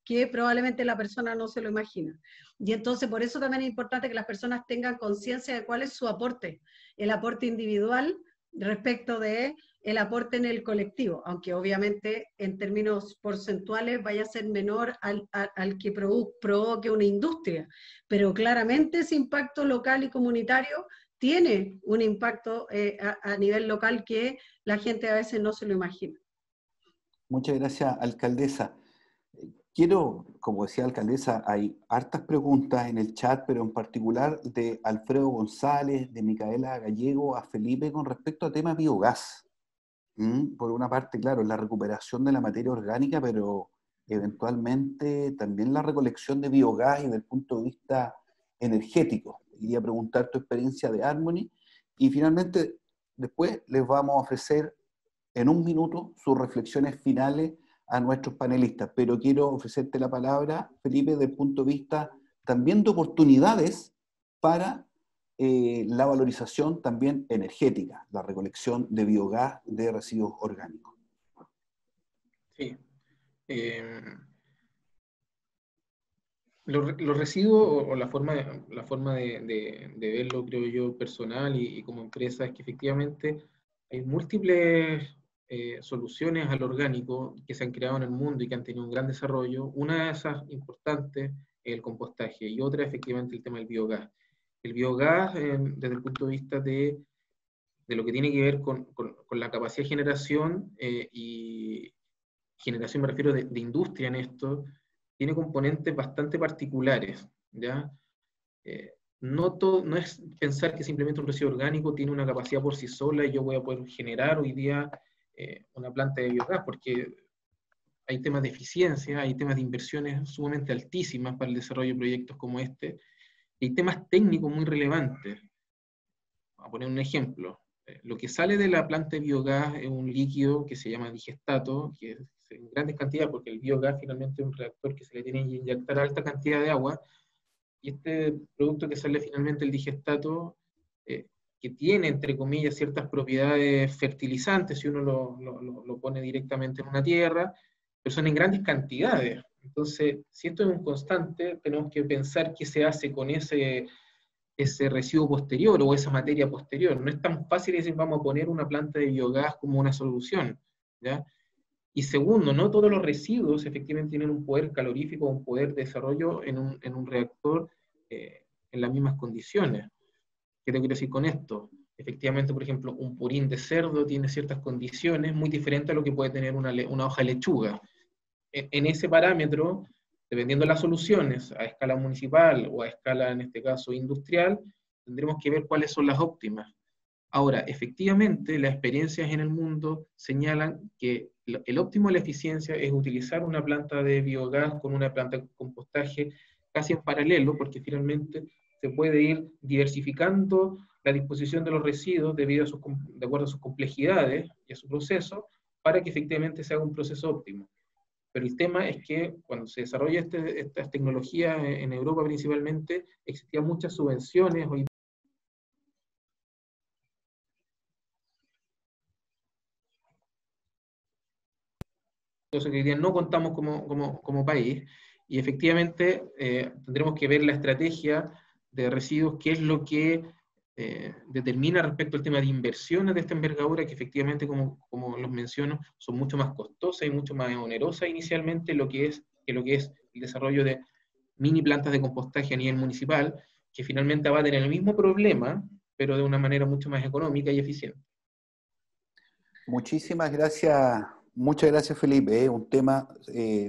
Speaker 3: que probablemente la persona no se lo imagina. Y entonces por eso también es importante que las personas tengan conciencia de cuál es su aporte, el aporte individual respecto de el aporte en el colectivo, aunque obviamente en términos porcentuales vaya a ser menor al que provoque una industria, pero claramente ese impacto local y comunitario tiene un impacto a nivel local que la gente a veces no se lo imagina.
Speaker 1: Muchas gracias, alcaldesa. Quiero, como decía la alcaldesa, hay hartas preguntas en el chat, pero en particular de Alfredo González, de Micaela Gallego, a Felipe con respecto a tema biogás. Por una parte, claro, la recuperación de la materia orgánica, pero eventualmente también la recolección de biogás y desde el punto de vista energético. Quería preguntar tu experiencia de Harmony y finalmente después les vamos a ofrecer en un minuto sus reflexiones finales a nuestros panelistas, pero quiero ofrecerte la palabra, Felipe, desde el punto de vista también de oportunidades para la valorización también energética, la recolección de biogás de residuos orgánicos.
Speaker 4: Sí. Los residuos o la forma de verlo, creo yo, personal y como empresa, es que efectivamente hay múltiples soluciones al orgánico que se han creado en el mundo y que han tenido un gran desarrollo. Una de esas importantes es el compostaje y otra efectivamente el tema del biogás. El biogás, desde el punto de vista de lo que tiene que ver con la capacidad de generación y generación, me refiero de industria en esto, tiene componentes bastante particulares, ¿ya? No es pensar que simplemente un residuo orgánico tiene una capacidad por sí sola y yo voy a poder generar hoy día una planta de biogás, porque hay temas de eficiencia, hay temas de inversiones sumamente altísimas para el desarrollo de proyectos como este, y hay temas técnicos muy relevantes. Voy a poner un ejemplo. Lo que sale de la planta de biogás es un líquido que se llama digestato, que es en grandes cantidades, porque el biogás finalmente es un reactor que se le tiene que inyectar alta cantidad de agua, y este producto que sale finalmente, el digestato, que tiene, entre comillas, ciertas propiedades fertilizantes, si uno lo pone directamente en una tierra, pero son en grandes cantidades. Entonces, si esto es un constante, tenemos que pensar qué se hace con ese residuo posterior o esa materia posterior. No es tan fácil decir vamos a poner una planta de biogás como una solución, ¿ya? Y segundo, no todos los residuos efectivamente tienen un poder calorífico o un poder de desarrollo en un reactor en las mismas condiciones. ¿Qué te quiero decir con esto? Efectivamente, por ejemplo, un purín de cerdo tiene ciertas condiciones muy diferentes a lo que puede tener una hoja de lechuga. En ese parámetro, dependiendo de las soluciones, a escala municipal o a escala, en este caso, industrial, tendremos que ver cuáles son las óptimas. Ahora, efectivamente, las experiencias en el mundo señalan que el óptimo de la eficiencia es utilizar una planta de biogás con una planta de compostaje casi en paralelo, porque finalmente se puede ir diversificando la disposición de los residuos de acuerdo a sus complejidades y a su proceso, para que efectivamente se haga un proceso óptimo. Pero el tema es que cuando se desarrolla estas tecnologías en Europa principalmente, existían muchas subvenciones. Entonces, que hoy día no contamos como país, y efectivamente tendremos que ver la estrategia de residuos, qué es lo que determina respecto al tema de inversiones de esta envergadura, que efectivamente, como los menciono, son mucho más costosas y mucho más onerosas inicialmente que lo que es el desarrollo de mini plantas de compostaje a nivel municipal, que finalmente va a tener el mismo problema, pero de una manera mucho más económica y eficiente.
Speaker 1: Muchas gracias Felipe, es un tema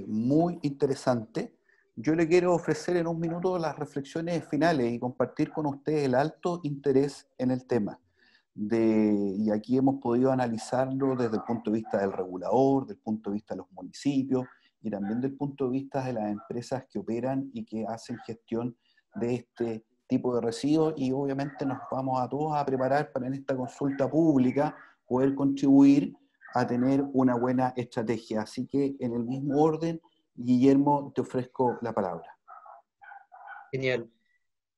Speaker 1: muy interesante. Yo le quiero ofrecer en un minuto las reflexiones finales y compartir con ustedes el alto interés en el tema. Y aquí hemos podido analizarlo desde el punto de vista del regulador, del punto de vista de los municipios y también del punto de vista de las empresas que operan y que hacen gestión de este tipo de residuos, y obviamente nos vamos a todos a preparar para en esta consulta pública poder contribuir a tener una buena estrategia. Así que en el mismo orden, Guillermo, te ofrezco la palabra.
Speaker 2: Genial.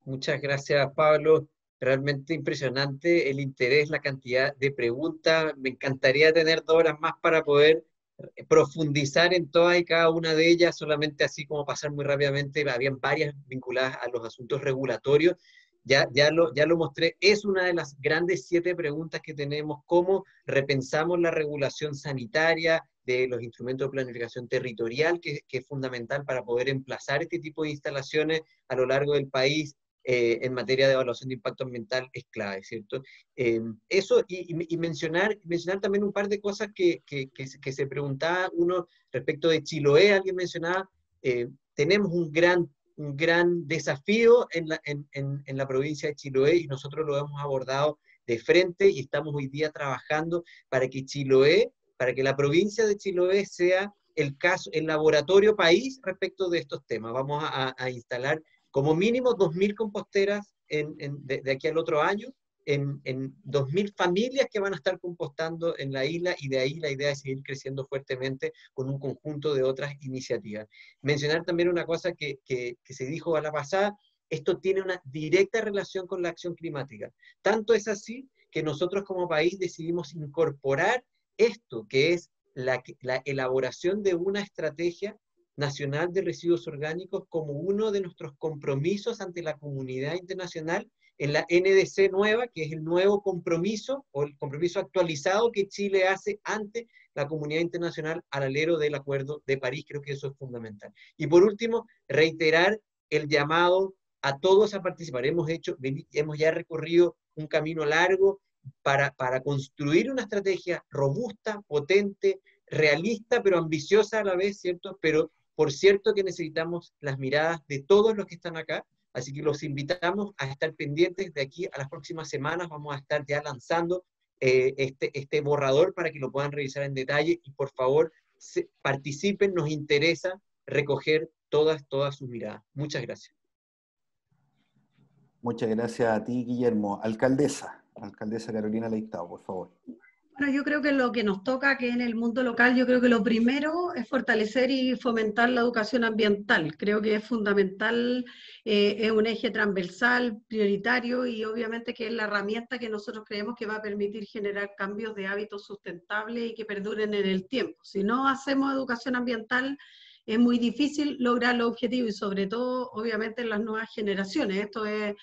Speaker 2: Muchas gracias, Pablo. Realmente impresionante el interés, la cantidad de preguntas. Me encantaría tener 2 horas más para poder profundizar en todas y cada una de ellas, solamente así como pasar muy rápidamente. Habían varias vinculadas a los asuntos regulatorios. Ya lo mostré, es una de las grandes 7 preguntas que tenemos: cómo repensamos la regulación sanitaria de los instrumentos de planificación territorial, que es fundamental para poder emplazar este tipo de instalaciones a lo largo del país. En materia de evaluación de impacto ambiental es clave, ¿cierto? Eso, y mencionar también un par de cosas que se preguntaba uno respecto de Chiloé. Alguien mencionaba, tenemos un gran desafío en la provincia de Chiloé, y nosotros lo hemos abordado de frente y estamos hoy día trabajando para que la provincia de Chiloé sea el laboratorio país respecto de estos temas. Vamos a instalar como mínimo 2.000 composteras de aquí al otro año, en 2.000 familias que van a estar compostando en la isla, y de ahí la idea es seguir creciendo fuertemente con un conjunto de otras iniciativas. Mencionar también una cosa que se dijo a la pasada: esto tiene una directa relación con la acción climática. Tanto es así que nosotros como país decidimos incorporar esto, que es la elaboración de una estrategia Nacional de Residuos Orgánicos como uno de nuestros compromisos ante la comunidad internacional en la NDC nueva, que es el nuevo compromiso o el compromiso actualizado que Chile hace ante la comunidad internacional al alero del Acuerdo de París. Creo que eso es fundamental. Y por último, reiterar el llamado a todos a participar. Hemos ya recorrido un camino largo para construir una estrategia robusta, potente, realista, pero ambiciosa a la vez, ¿cierto? Pero por cierto que necesitamos las miradas de todos los que están acá, así que los invitamos a estar pendientes. De aquí a las próximas semanas vamos a estar ya lanzando este borrador para que lo puedan revisar en detalle, y por favor participen, nos interesa recoger todas sus miradas. Muchas gracias.
Speaker 1: Muchas gracias a ti, Guillermo. Alcaldesa Carolina Leitao, por favor.
Speaker 3: Bueno, yo creo que lo que nos toca, que en el mundo local, yo creo que lo primero es fortalecer y fomentar la educación ambiental. Creo que es fundamental, es un eje transversal, prioritario, y obviamente que es la herramienta que nosotros creemos que va a permitir generar cambios de hábitos sustentables y que perduren en el tiempo. Si no hacemos educación ambiental, es muy difícil lograr los objetivos, y sobre todo, obviamente, en las nuevas generaciones. Esto es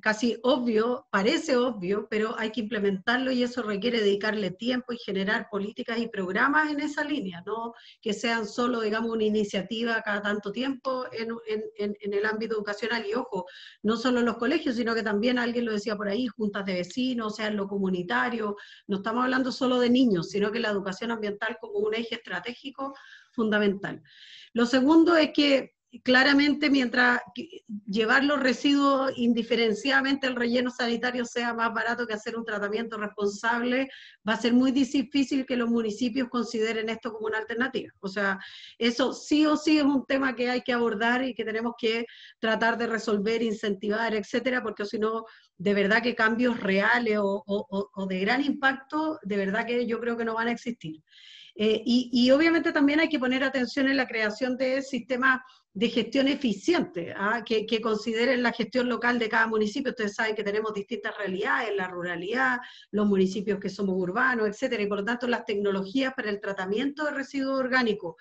Speaker 3: casi obvio, parece obvio, pero hay que implementarlo, y eso requiere dedicarle tiempo y generar políticas y programas en esa línea, no que sean solo, digamos, una iniciativa cada tanto tiempo en el ámbito educacional. Y ojo, no solo en los colegios, sino que también, alguien lo decía por ahí, juntas de vecinos, o sea, en lo comunitario. No estamos hablando solo de niños, sino que la educación ambiental como un eje estratégico fundamental. Lo segundo es que claramente, mientras llevar los residuos indiferenciadamente al relleno sanitario sea más barato que hacer un tratamiento responsable, va a ser muy difícil que los municipios consideren esto como una alternativa. O sea, eso sí o sí es un tema que hay que abordar y que tenemos que tratar de resolver, incentivar, etcétera, porque si no, de verdad que cambios reales o de gran impacto, de verdad que yo creo que no van a existir. Y obviamente también hay que poner atención en la creación de sistemas de gestión eficiente, que consideren la gestión local de cada municipio. Ustedes saben que tenemos distintas realidades, la ruralidad, los municipios que somos urbanos, etcétera, y por lo tanto las tecnologías para el tratamiento de residuos orgánicos,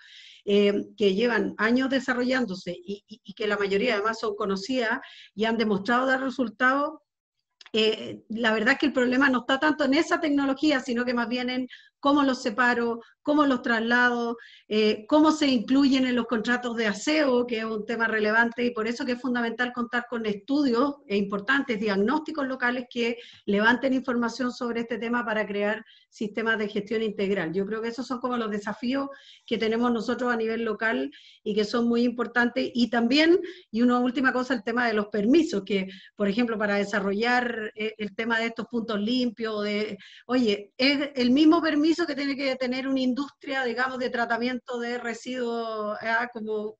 Speaker 3: que llevan años desarrollándose y que la mayoría además son conocidas y han demostrado dar resultados. La verdad es que el problema no está tanto en esa tecnología, sino que más bien en cómo los separo, cómo los traslado, cómo se incluyen en los contratos de aseo, que es un tema relevante, y por eso que es fundamental contar con estudios importantes, diagnósticos locales que levanten información sobre este tema para crear sistemas de gestión integral. Yo creo que esos son como los desafíos que tenemos nosotros a nivel local y que son muy importantes. Y también, y una última cosa, el tema de los permisos, que por ejemplo para desarrollar el tema de estos puntos limpios, oye, es el mismo permiso que tiene que tener una industria, digamos, de tratamiento de residuos, como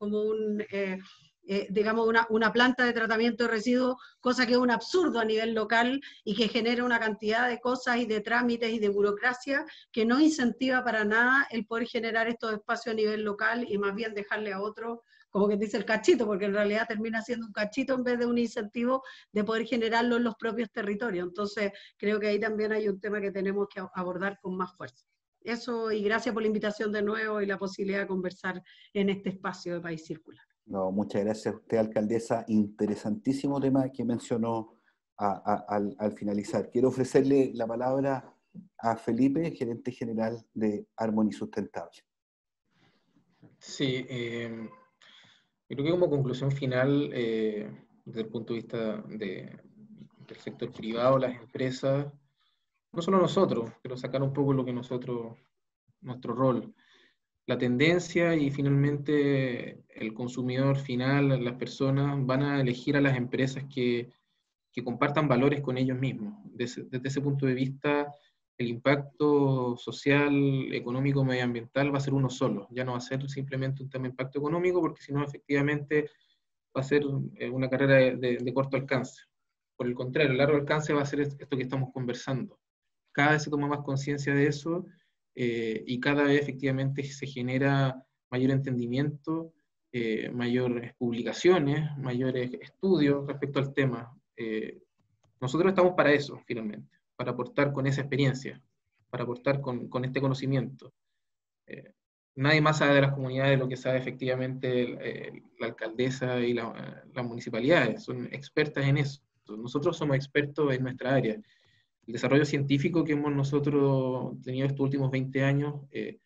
Speaker 3: digamos, una planta de tratamiento de residuos, cosa que es un absurdo a nivel local y que genera una cantidad de cosas y de trámites y de burocracia que no incentiva para nada el poder generar estos espacios a nivel local, y más bien dejarle a otro, como que dice el cachito, porque en realidad termina siendo un cachito en vez de un incentivo de poder generarlo en los propios territorios. Entonces, creo que ahí también hay un tema que tenemos que abordar con más fuerza. Eso, y gracias por la invitación de nuevo y la posibilidad de conversar en este espacio de País Circular.
Speaker 1: No, muchas gracias a usted, alcaldesa. Interesantísimo tema que mencionó al finalizar. Quiero ofrecerle la palabra a Felipe, gerente general de Harmony Sustentable.
Speaker 4: Sí, creo que como conclusión final, desde el punto de vista del sector privado, las empresas, no solo nosotros, pero sacar un poco lo que nuestro rol, la tendencia, y finalmente el consumidor final, las personas van a elegir a las empresas que compartan valores con ellos mismos. Desde ese punto de vista, el impacto social, económico, medioambiental va a ser uno solo. Ya no va a ser simplemente un tema de impacto económico, porque si no, efectivamente, va a ser una carrera de corto alcance. Por el contrario, el largo alcance va a ser esto que estamos conversando. Cada vez se toma más conciencia de eso, y cada vez efectivamente se genera mayor entendimiento, mayores publicaciones, mayores estudios respecto al tema. Nosotros estamos para eso, finalmente, para aportar con esa experiencia, para aportar con este conocimiento. nadie más sabe de las comunidades de lo que sabe efectivamente la alcaldesa y las municipalidades, son expertas en eso. Nosotros somos expertos en nuestra área. El desarrollo científico que hemos nosotros tenido estos últimos 20 años, de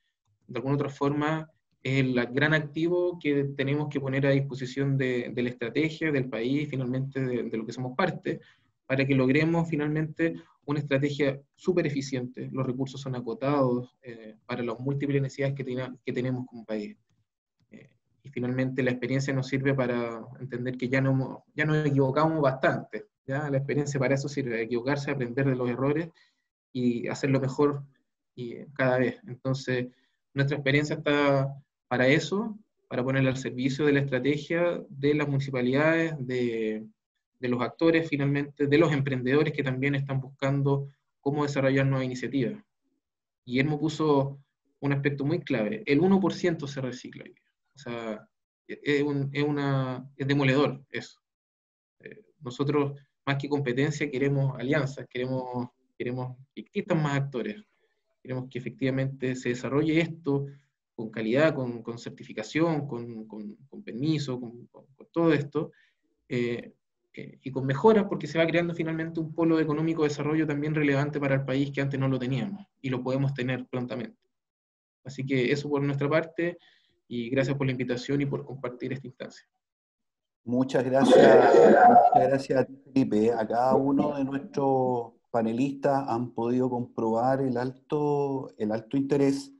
Speaker 4: alguna otra forma, es el gran activo que tenemos que poner a disposición de la estrategia del país, finalmente de lo que somos parte, para que logremos finalmente una estrategia súper eficiente. Los recursos son acotados para las múltiples necesidades que tenemos como país. Y finalmente la experiencia nos sirve para entender que ya nos equivocamos bastante. ¿Ya? La experiencia para eso sirve, equivocarse, aprender de los errores y hacerlo mejor cada vez. Entonces, nuestra experiencia está para eso, para ponerla al servicio de la estrategia de las municipalidades, de los actores finalmente, de los emprendedores que también están buscando cómo desarrollar nuevas iniciativas. Guillermo puso un aspecto muy clave, el 1% se recicla. O sea, es demoledor eso. Nosotros, más que competencia, queremos alianzas, queremos que existan más actores, queremos que efectivamente se desarrolle esto con calidad, con certificación, con permiso, con todo esto, y con mejoras, porque se va creando finalmente un polo económico de desarrollo también relevante para el país que antes no lo teníamos, y lo podemos tener prontamente. Así que eso por nuestra parte, y gracias por la invitación y por compartir esta instancia.
Speaker 1: Muchas gracias a ti, Felipe. A cada uno de nuestros panelistas han podido comprobar el alto interés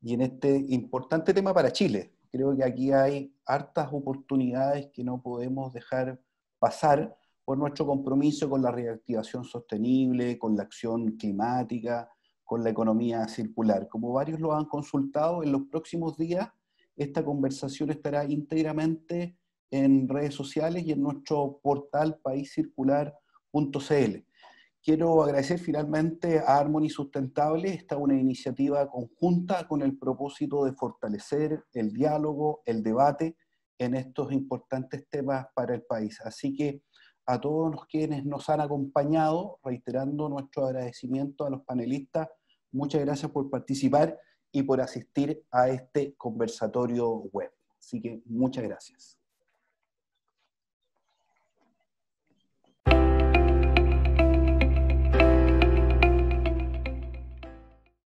Speaker 1: y en este importante tema para Chile. Creo que aquí hay hartas oportunidades que no podemos dejar pasar por nuestro compromiso con la reactivación sostenible, con la acción climática, con la economía circular. Como varios lo han consultado, en los próximos días esta conversación estará íntegramente en redes sociales y en nuestro portal paiscircular.cl. Quiero agradecer finalmente a Harmony Sustentable. Esta es una iniciativa conjunta con el propósito de fortalecer el diálogo, el debate en estos importantes temas para el país. Así que a todos los quienes nos han acompañado, reiterando nuestro agradecimiento a los panelistas, muchas gracias por participar y por asistir a este conversatorio web. Así que muchas gracias.